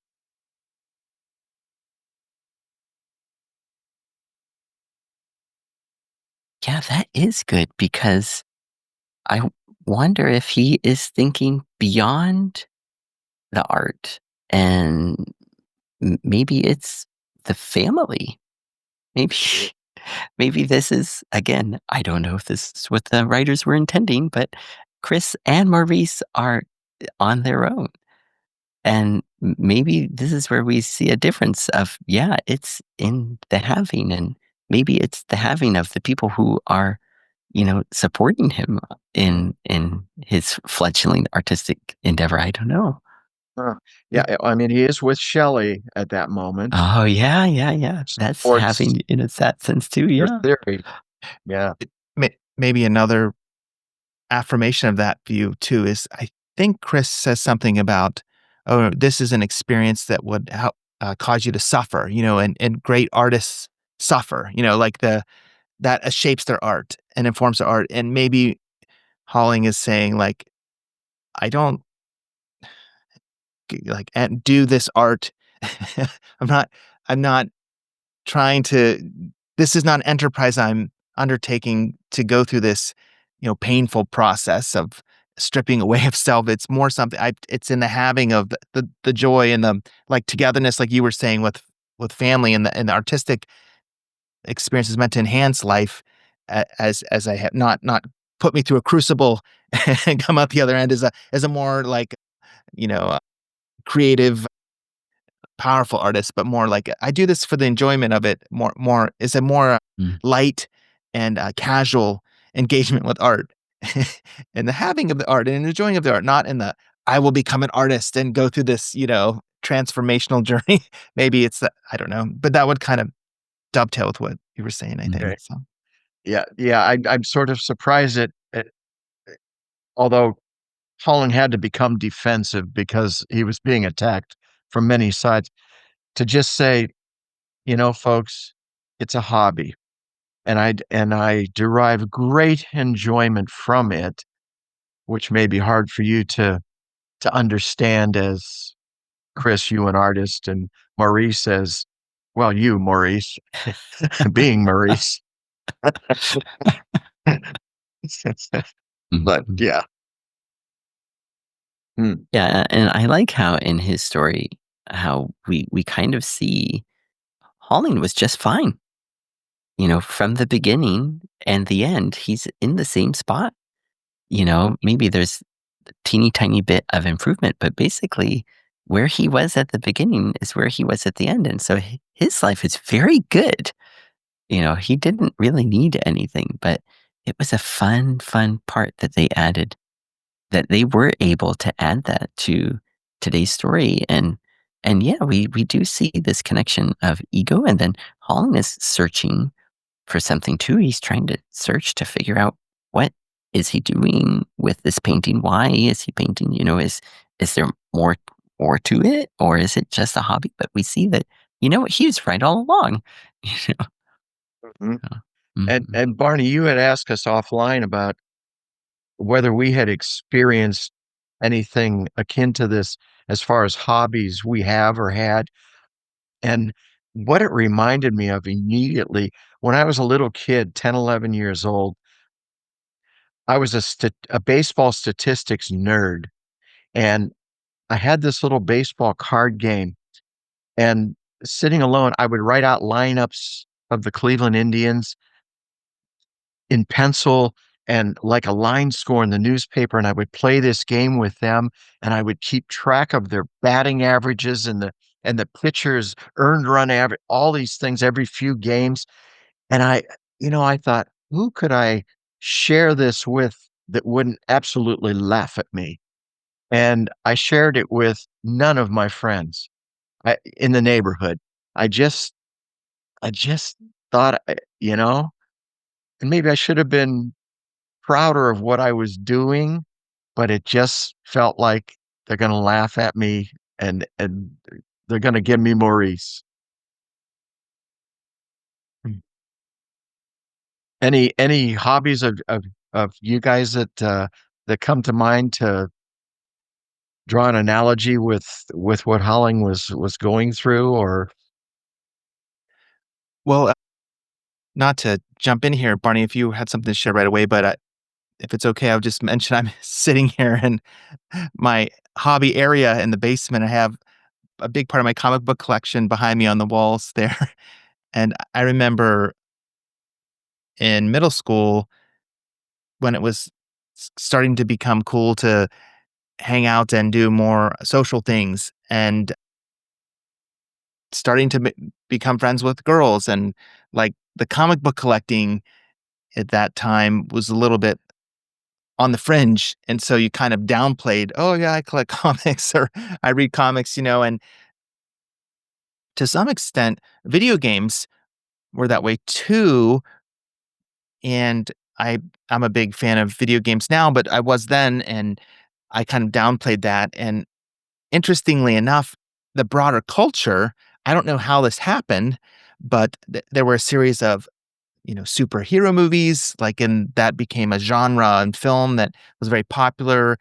Yeah, that is good because I wonder if he is thinking beyond the art and maybe it's the family. Maybe maybe this is again, I don't know if this is what the writers were intending, but Chris and Maurice are on their own. And maybe this is where we see a difference of, yeah, it's in the having, and maybe it's the having of the people who are, supporting him in his fledgling artistic endeavor. I don't know. Huh. Yeah, I mean, he is with Shelley at that moment. Oh yeah, yeah, yeah. That's Supports having in a that sense too. your Yeah. theory. Yeah. Maybe another affirmation of that view too is I think Chris says something about, oh, this is an experience that would help cause you to suffer, and great artists suffer, like that shapes their art and informs their art. And maybe Holling is saying like, I don't like and do this art. I'm not, I'm not trying to, this is not an enterprise I'm undertaking to go through this, painful process of stripping away of self. It's more something it's in the having of the joy and the like togetherness, like you were saying with family and the artistic experience is meant to enhance life as I have not put me through a crucible and come out the other end as a more like, creative powerful artist, but more like I do this for the enjoyment of it. More is a more Mm. light and casual engagement with art, and the having of the art and enjoying of the art, not in the I will become an artist and go through this, transformational journey. Maybe it's I don't know, but that would kind of dovetail with what you were saying. I think Mhm. Right. so. Yeah, yeah. I'm sort of surprised although Holland had to become defensive because he was being attacked from many sides, to just say, folks, it's a hobby, and I derive great enjoyment from it, which may be hard for you to understand as Chris, you an artist, and Maurice as well, you, Maurice, being Maurice. But Mhm. yeah. Hmm. Yeah, and I like how in his story, how we kind of see Holling was just fine. From the beginning and the end, he's in the same spot. Maybe there's a teeny tiny bit of improvement, but basically where he was at the beginning is where he was at the end. And so his life is very good. He didn't really need anything, but it was a fun part that they added, that they were able to add that to today's story. And yeah, we do see this connection of ego, and then Holland is searching for something too. He's trying to search to figure out what is he doing with this painting? Why is he painting? Is there more to it, or is it just a hobby? But we see that he was right all along. You know. Mhm. So, And mhm. and Barney, you had asked us offline about whether we had experienced anything akin to this as far as hobbies we have or had. And what it reminded me of immediately, when I was a little kid, 10, 11 years old, I was a baseball statistics nerd. And I had this little baseball card game. And sitting alone, I would write out lineups of the Cleveland Indians in pencil and like a line score in the newspaper, and I would play this game with them, and I would keep track of their batting averages and the pitchers' earned run average, all these things every few games. And I thought, who could I share this with that wouldn't absolutely laugh at me? And I shared it with none of my friends in the neighborhood. I just, I just thought, and maybe I should have been prouder of what I was doing, but it just felt like they're gonna laugh at me and they're gonna give me Maurice. Mm. Any hobbies of you guys that, that come to mind to draw an analogy with what Holling was going through, or Well, not to jump in here, Barney, if you had something to share right away, but if it's okay, I'll just mention I'm sitting here in my hobby area in the basement. I have a big part of my comic book collection behind me on the walls there. And I remember in middle school when it was starting to become cool to hang out and do more social things and starting to become friends with girls, and like the comic book collecting at that time was a little bit on the fringe, and so you kind of downplayed, "Oh, yeah, I collect comics," or "I read comics," and to some extent, video games were that way too, and I'm a big fan of video games now, but I was then, and I kind of downplayed that, and interestingly enough, the broader culture, I don't know how this happened, but there were a series of superhero movies, like, and that became a genre and film that was very popular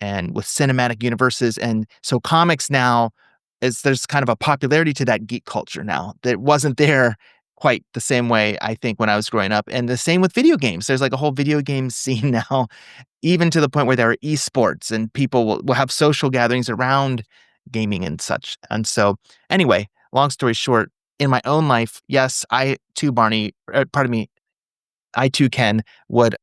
and with cinematic universes. And so comics now there's kind of a popularity to that geek culture now that wasn't there quite the same way, I think, when I was growing up. And the same with video games. There's like a whole video game scene now, even to the point where there are esports and people will have social gatherings around gaming and such. And so, anyway, long story short, in my own life, yes, I too, Barney, pardon me, I too, Ken, would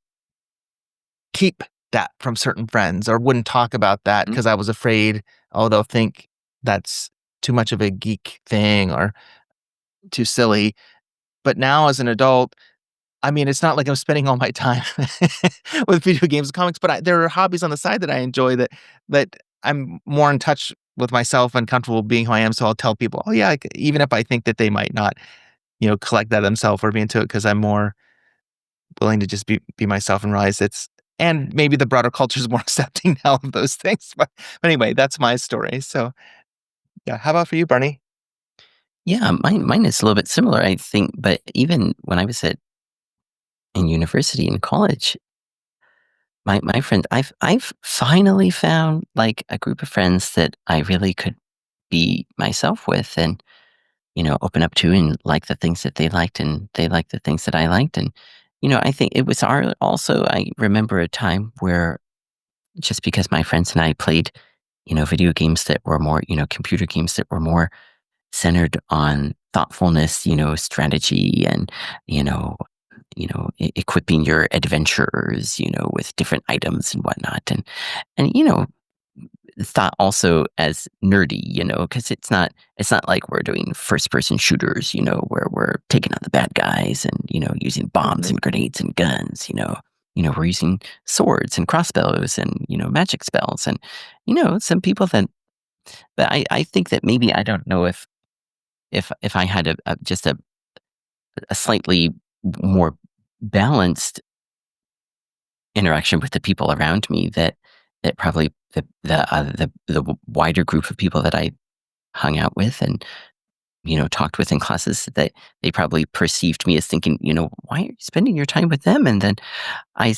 keep that from certain friends or wouldn't talk about that Mm. because I was afraid, oh, they'll think that's too much of a geek thing or too silly. But now as an adult, I mean, it's not like I'm spending all my time with video games and comics, but there are hobbies on the side that I enjoy that I'm more in touch with myself and comfortable being who I am. So I'll tell people, oh yeah, even if I think that they might not, collect that themselves or be into it, because I'm more willing to just be myself and realize and maybe the broader culture is more accepting now of those things. But anyway, that's my story. So yeah, how about for you, Barney? Yeah, mine is a little bit similar, I think, but even when I was in university and college, my friend, I've finally found like a group of friends that I really could be myself with and, open up to and like the things that they liked and they liked the things that I liked. And, I think it was also, I remember a time where just because my friends and I played, video games that were more, computer games that were more centered on thoughtfulness, strategy and, you know, equipping your adventurers, with different items and whatnot. And, thought also as nerdy, because it's not like we're doing first person shooters, where we're taking on the bad guys and, using bombs Mhm. and grenades and guns, we're using swords and crossbows and, magic spells. And, some people but I think that maybe I don't know if I had just a slightly more balanced interaction with the people around me, that probably the wider group of people that I hung out with and, talked with in classes, that they probably perceived me as thinking, why are you spending your time with them? And then I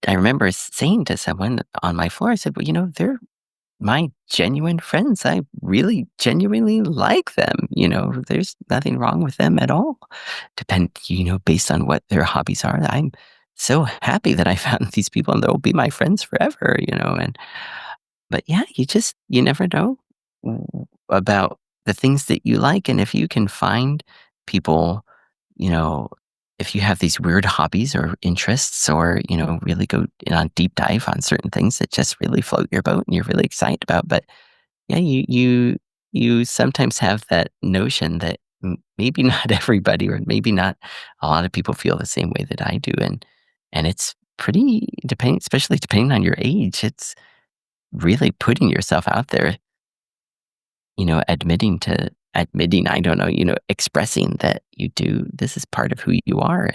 remember saying to someone on my floor, I said, well, they're my genuine friends. I really genuinely like them. There's nothing wrong with them at all. Based on what their hobbies are. I'm so happy that I found these people and they'll be my friends forever, but yeah, you never know about the things that you like. And if you can find people, you know, if you have these weird hobbies or interests or, really go in on deep dive on certain things that just really float your boat and you're really excited about. But yeah, you sometimes have that notion that maybe not everybody or maybe not a lot of people feel the same way that I do. And it's pretty depending, especially depending on your age, it's really putting yourself out there, admitting, I don't know, expressing that this is part of who you are.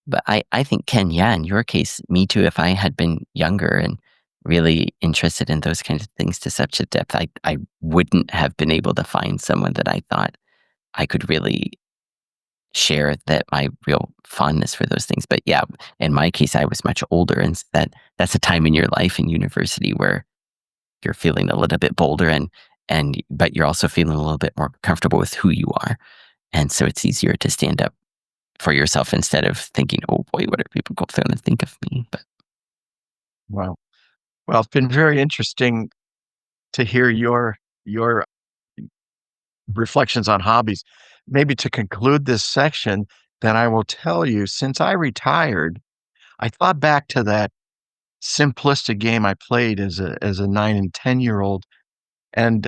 But I think, Ken, yeah, in your case, me too, if I had been younger and really interested in those kinds of things to such a depth, I wouldn't have been able to find someone that I thought I could really share that my real fondness for those things. But yeah, in my case, I was much older, and that's a time in your life in university where you're feeling a little bit bolder, and but you're also feeling a little bit more comfortable with who you are, and so it's easier to stand up for yourself instead of thinking, "Oh boy, what are people going to think of me?" But Wow. Well, it's been very interesting to hear your reflections on hobbies. Maybe to conclude this section, then I will tell you, since I retired, I thought back to that simplistic game I played as a 9 and 10-year-old, and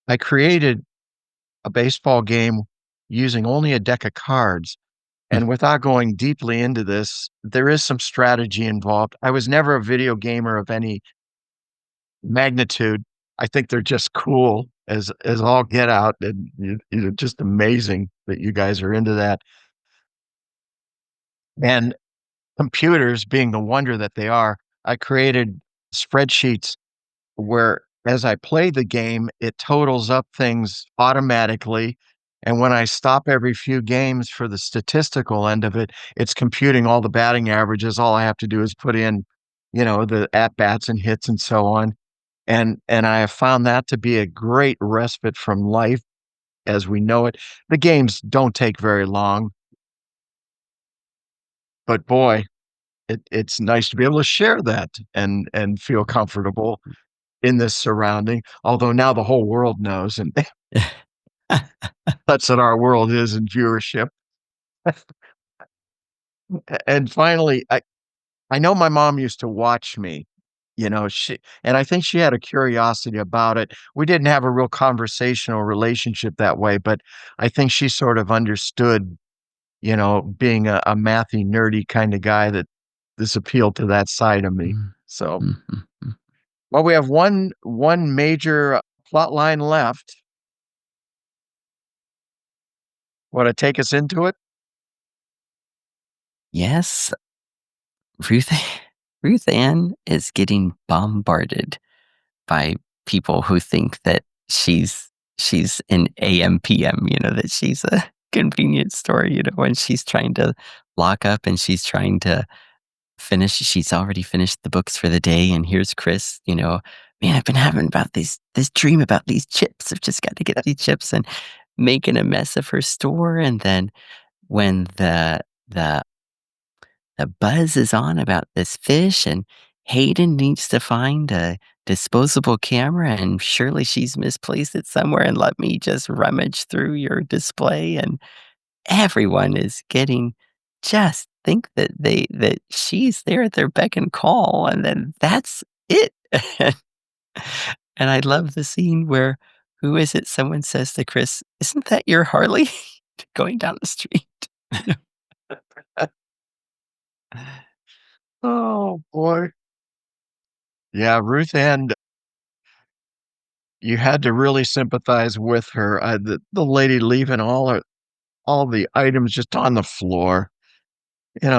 I created a baseball game using only a deck of cards. And without going deeply into this, there is some strategy involved. I was never a video gamer of any magnitude. I think they're just cool as all get out, and just amazing that you guys are into that. And computers being the wonder that they are, I created spreadsheets where as I play the game, it totals up things automatically. And when I stop every few games for the statistical end of it, it's computing all the batting averages. All I have to do is put in, the at bats and hits and so on. And I have found that to be a great respite from life as we know it. The games don't take very long, but boy, it's nice to be able to share that and feel comfortable in this surrounding, although now the whole world knows, and that's what our world is in viewership. And finally, I know my mom used to watch me, and I think she had a curiosity about it. We didn't have a real conversational relationship that way, but I think she sort of understood, being a mathy, nerdy kinda guy, that this appealed to that side of me. mm, So, mm, mm, mm. well, we have one major plot line left. Wanna take us into it? Yes, Ruth Ruth Ann is getting bombarded by people who think that she's an AM PM, that she's a convenience store, and she's trying to lock up and she's trying to she's already finished the books for the day, and here's Chris, man, I've been having about this dream about these chips. I've just got to get these chips, and making a mess of her store. And then when the the buzz is on about this fish, and Hayden needs to find a disposable camera, and surely she's misplaced it somewhere, and let me just rummage through your display, and everyone is getting just think that she's there at their beck and call, and then that's it. And I love the scene where, who is it? Someone says to Chris, "Isn't that your Harley?" Going down the street. You Oh, boy. Yeah, Ruth Ann, you had to really sympathize with her, the lady leaving all the items just on the floor, d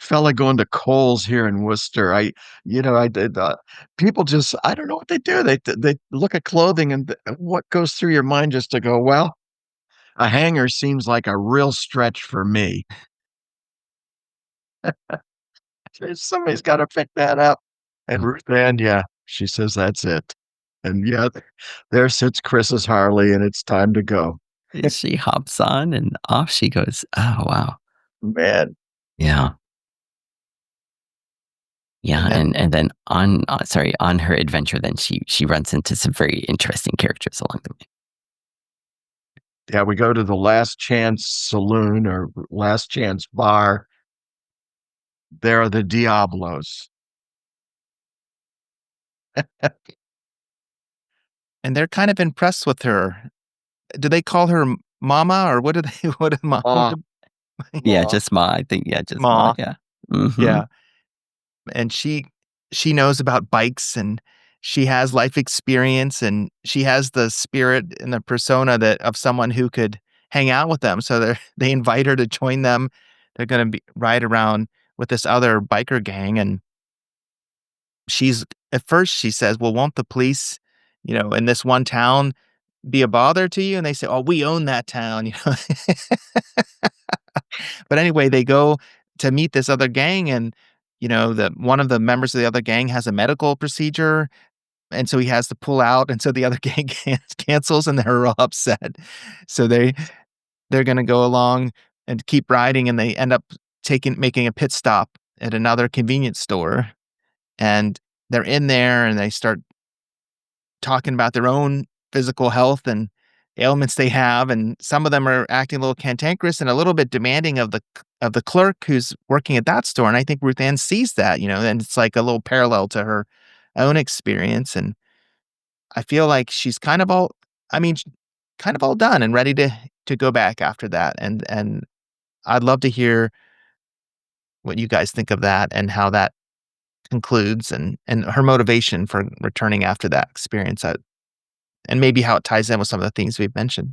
fella going to Kohl's here in Worcester, I did, people just I don't know what they do, they look at clothing and what goes through your mind just to go, "Well, a hanger seems like a real stretch for me. Somebody's gotta pick that up." And know? Ruth Ann, yeah, she says that's it. And yeah, there sits Chris's Harley, and it's time to go. And she hops on and off she goes. Oh, wow. Man, Yeah. and Yeah, then and then on her adventure, then she runs into some very interesting characters along the way. yeah, we go to the Last Chance Saloon or Last Chance Bar. There are the Diablos. And they're kind of impressed with her. Do they call her mama or what do they what did ma what Ma, did Yeah, ma. just Ma, I think, yeah, just Ma, Ma, yeah. Mhm. yeah, and she knows about bikes, and she has life experience, and she has the spirit and the persona that of someone who could hang out with them, so they invite her to join them. They're gonna be ride around with this other biker gang, and she's at first she says, "Well, won't the police, in this one town be a bother to you? And they say, "Oh, we own that town," you know? But anyway, they go to meet this other gang and, the one of the members of the other gang has a medical procedure, and so he has to pull out, and so the other gang cancels, and they're all upset. So they're gonna go along and keep riding, and they end up making a pit stop at another convenience store, and they're in there, and they start talking about their own physical health and ailments they have, and some of them are acting a little cantankerous and a little bit demanding of the clerk who's working at that store, and I think Ruth Ann sees that, and it's like a little parallel to her own experience, and I feel like she's kind of all I mean, sh kind of all done and ready to go back after that, and I'd love to hear what you guys think of that and how that concludes and her motivation for returning after that experience, and maybe how it ties in with some of the things we've mentioned.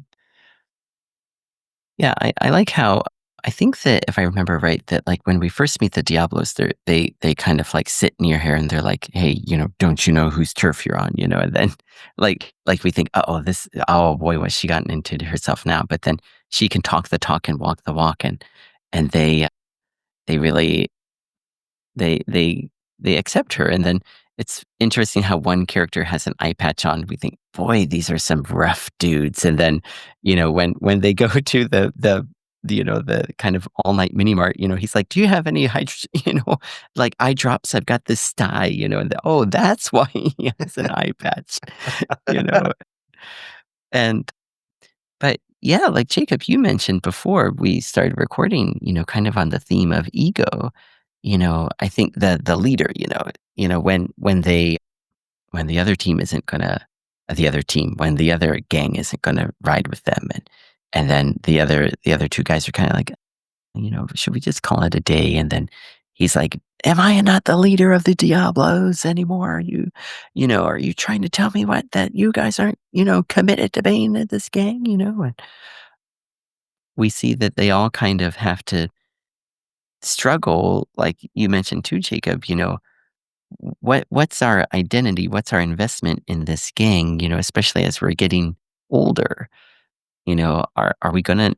Yeah, I like how I think that if I remember right, that like when we first meet the Diablos, they kind of like sit near her and they're like, "Hey, don't you know whose turf you're on?" And then like we think, oh boy, what's she gotten into herself now? But then she can talk the talk and walk the walk, and they really they they accept her. And then it's interesting how one character has an eye patch on. We think, boy, these are some rough dudes. And then, when they go to the kind of all night mini mart, he's like, do you have any like eye drops? I've got this sty, and oh, that's why he has an eye patch, you know, and but yeah, like Jacob, you mentioned before we started recording, kind of on the theme of ego. I think the leader, when the other team isn't gonna, the other team, when the other gang isn't gonna ride with them, and then the other two guys are kind of like, should we just call it a day? And then he's like, "Am I not the leader of the Diablos anymore? Are you trying to tell me that you guys aren't, committed to being in this gang?" And we see that they all kind of have to struggle, like you mentioned too, Jacob. What's our identity? What's our investment in this gang? Especially as we're getting older. Are we gonna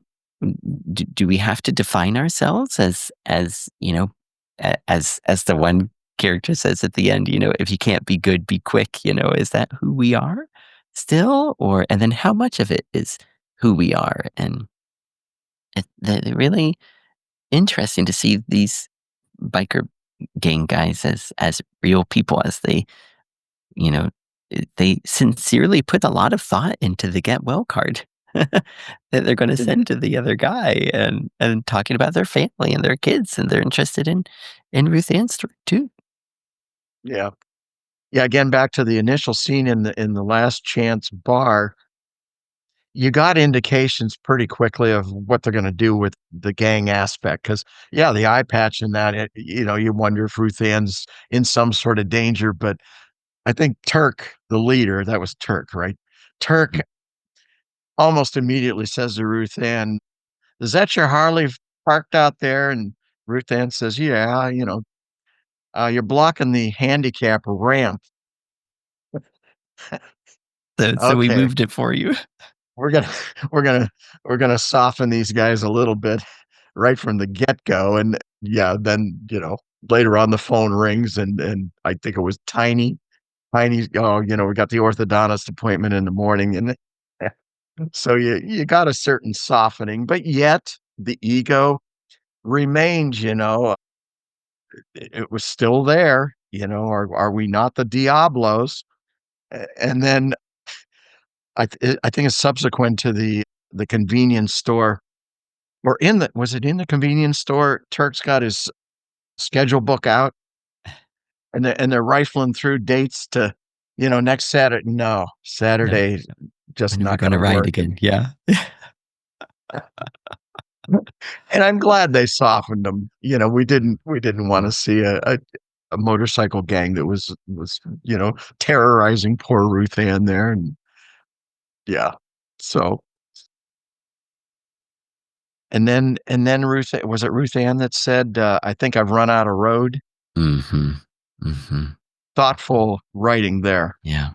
do we have to define ourselves as as the one character says at the end, if you can't be good, be quick. Is that who we are still, or and then how much of it is who we are? And they're really interesting to see these biker gang guys as real people, as you know they sincerely put a lot of thought into the get well card that they're going to send to the other guy, and talking about their family and their kids, and they're interested in Ruth Ann's story too. Yeah. Yeah, again, back to the initial scene in the Last Chance bar, you got indications pretty quickly of what they're gonna do with the gang aspect. Because yeah, the eye patch and that, you wonder if Ruth Ann's in some sort of danger, but I think Turk, the leader, that was Turk, right? Turk almost immediately says to Ruth Ann, "Is that your Harley parked out there?" And Ruth Ann says, "Yeah, you're blocking the handicap ramp." So we Okay. moved it for you. We're gonna we're gonna we're gonna soften these guys a little bit right from the get-go, and yeah, then, later on the phone rings and I think it was Tiny, "Oh, we got the orthodontist appointment in the morning," and so you got a certain softening, but yet the ego remains, it was still there, are we not the Diablos? And then I think it's subsequent to the convenience store. Or was it in the convenience store? Turk's got his schedule book out, and they're rifling through dates to, next Saturday. No, No, Saturday, just when are we not going to gonna ride work, again? Yeah. and I'm glad they softened them. We didn't wanna Mm. see a motorcycle gang that was, terrorizing poor Ruth Ann there, and yeah. So, and then was it Ruth Ann that said, "I think I've run out of road?" Mhm. Mhm. Thoughtful writing there. Yeah.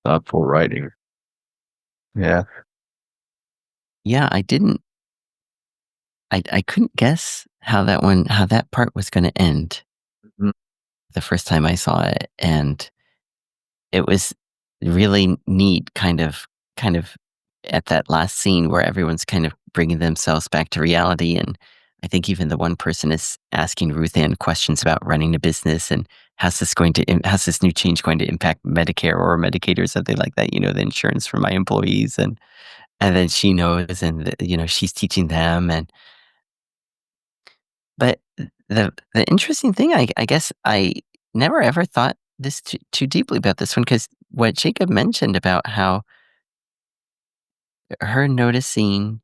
Thoughtful writing. Yeah. Yeah, I couldn't guess how that part was gonna end Mhm. the first time I saw it, and it was really neat kind of at that last scene where everyone's kind of bringing themselves back to reality, and I think even the one person is asking Ruth Ann questions about running a business and how's this new change going to impact Medicare or Medicaid or something like that, the insurance for my employees, and then she knows, and, she's teaching them, but the interesting thing, I guess I never ever thought this too deeply about this one, because what Jacob mentioned about how her noticing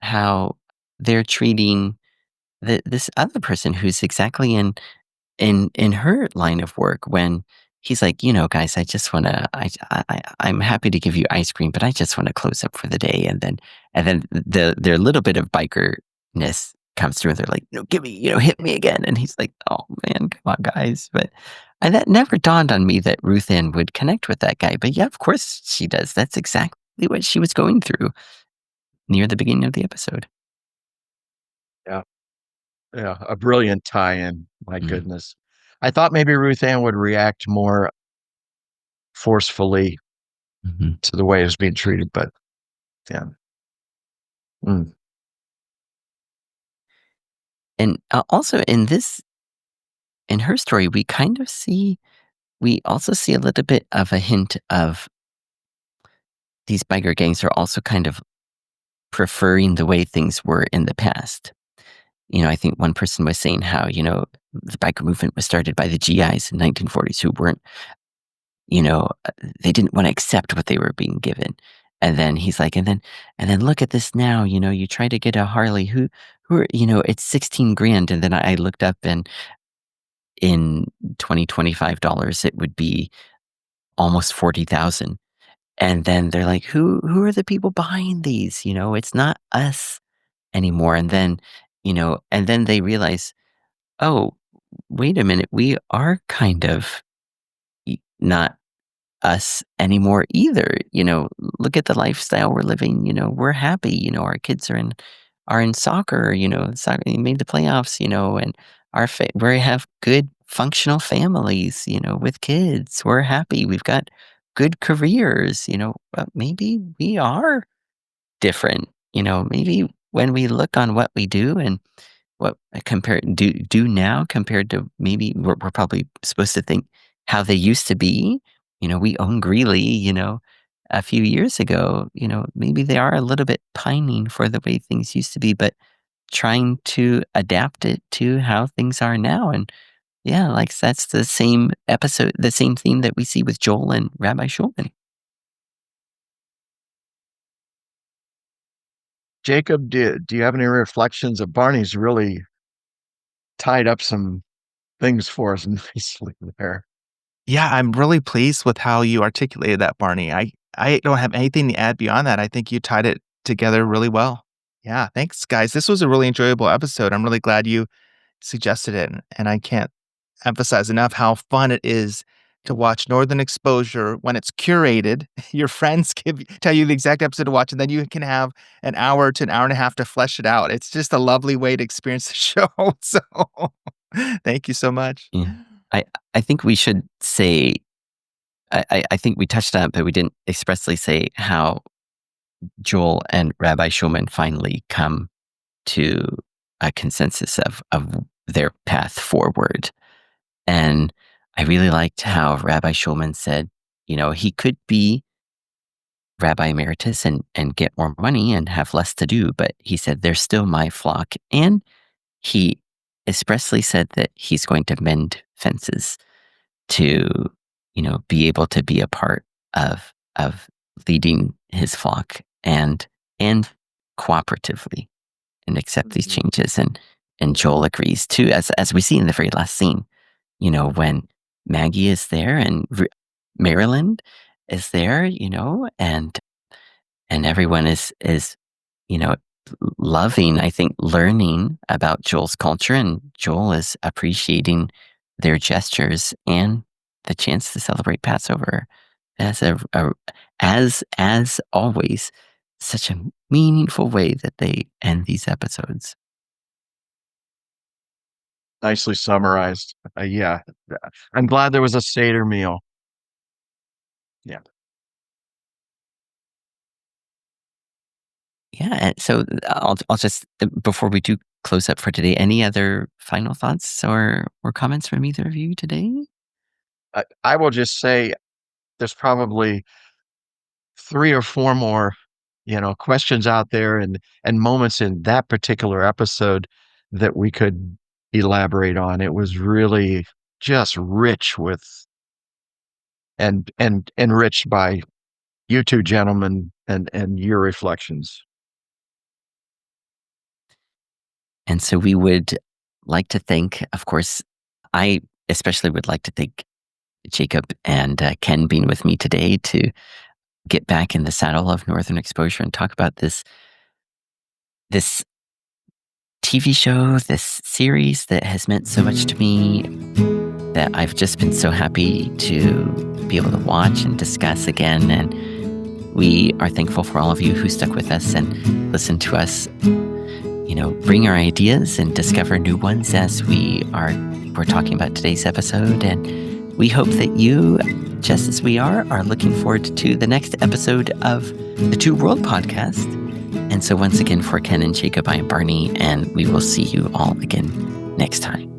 how they're treating this other person who's exactly in her line of work, when he's like, guys, I just want to, I'm happy to give you ice cream, but I just want to close up for the day. And then their little bit of bikerness comes through, and they're like, no, give me, hit me again. And he's like, oh man, come on, guys. But that never dawned on me that Ruth Ann would connect with that guy. But yeah, of course she does. That's exactly what she was going through near the beginning of the episode. Yeah. Yeah. A brilliant tie-in. My Mm, goodness. I thought maybe Ruth Ann would react more forcefully mhm. to the way it was being treated, but yeah. Mm. And also in her story, we also see a little bit of a hint of these biker gangs are also kind of preferring the way things were in the past. I think one person was saying how, the biker movement was started by the GIs in 1940s who weren't, they didn't want to accept what they were being given. And then he's like, and then look at this now, you try to get a Harley who are, it's 16 grand. And then I looked up, and in 2025 dollars, it would be almost 40,000. And then they're like, who are the people behind these? It's not us anymore. And then they realize, oh, wait a minute, we are kind of not us anymore either. Look at the lifestyle we're living. We're happy. Our kids are in soccer. Soccer made the playoffs. And we have good functional families. With kids, we're happy. We've got good careers. But maybe we are different. Maybe when we look on what we do and what do now compared to maybe we're probably supposed to think how they used to be. We own Greeley, a few years ago. Maybe they are a little bit pining for the way things used to be, but trying to adapt it to how things are now. And yeah, like that's the same episode, the same theme that we see with Joel and Rabbi Schulman. Jacob, do you have any reflections of Barney's really tied up some things for us nicely there? Yeah, I'm really pleased with how you articulated that, Barney. I don't have anything to add beyond that. I think you tied it together really well. Yeah, thanks, guys. This was a really enjoyable episode. I'm really glad you suggested it, and I can't emphasize enough how fun it is to watch Northern Exposure when it's curated. Your friends tell you the exact episode to watch, and then you can have an hour to an hour and a half to flesh it out. It's just a lovely way to experience the show. So, thank you so much. Yeah. I, I think we should say, I think we touched on it, but we didn't expressly say how Joel and Rabbi Schulman finally come to a consensus of their path forward. And I really liked how Rabbi Schulman said, he could be Rabbi Emeritus and get more money and have less to do, but he said, they're still my flock. And he expressly said that he's going to mend fences to, be able to be a part of leading his flock and cooperatively and accept these Mhm. changes. And Joel agrees too, as we see in the very last scene, when Maggie is there and Maryland is there, and everyone is, you know, loving, I think, learning about Joel's culture, and Joel is appreciating their gestures and the chance to celebrate Passover That's as always, such a meaningful way that they end these episodes. Nicely summarized. Yeah. I'm glad there was a Seder meal. Yeah. Yeah, and so I'll just before we do close up for today, any other final thoughts or comments from either of you today? I will just say there's probably 3 or 4 more, questions out there and moments in that particular episode that we could elaborate on. It was really just rich with and enriched by you 2 gentlemen and your reflections. And so we would like to thank, of course, I especially would like to thank Jacob and Ken being with me today to get back in the saddle of Northern Exposure and talk about this TV show, this series that has meant so much to me, that I've just been so happy to be able to watch and discuss again. And we are thankful for all of you who stuck with us and listened to us, bring our ideas and discover new ones as we're talking about today's episode. And we hope that you, just as we are looking forward to the next episode of the Two World Podcast. And so once again, for Ken and Jacob, I am Barney, and we will see you all again next time.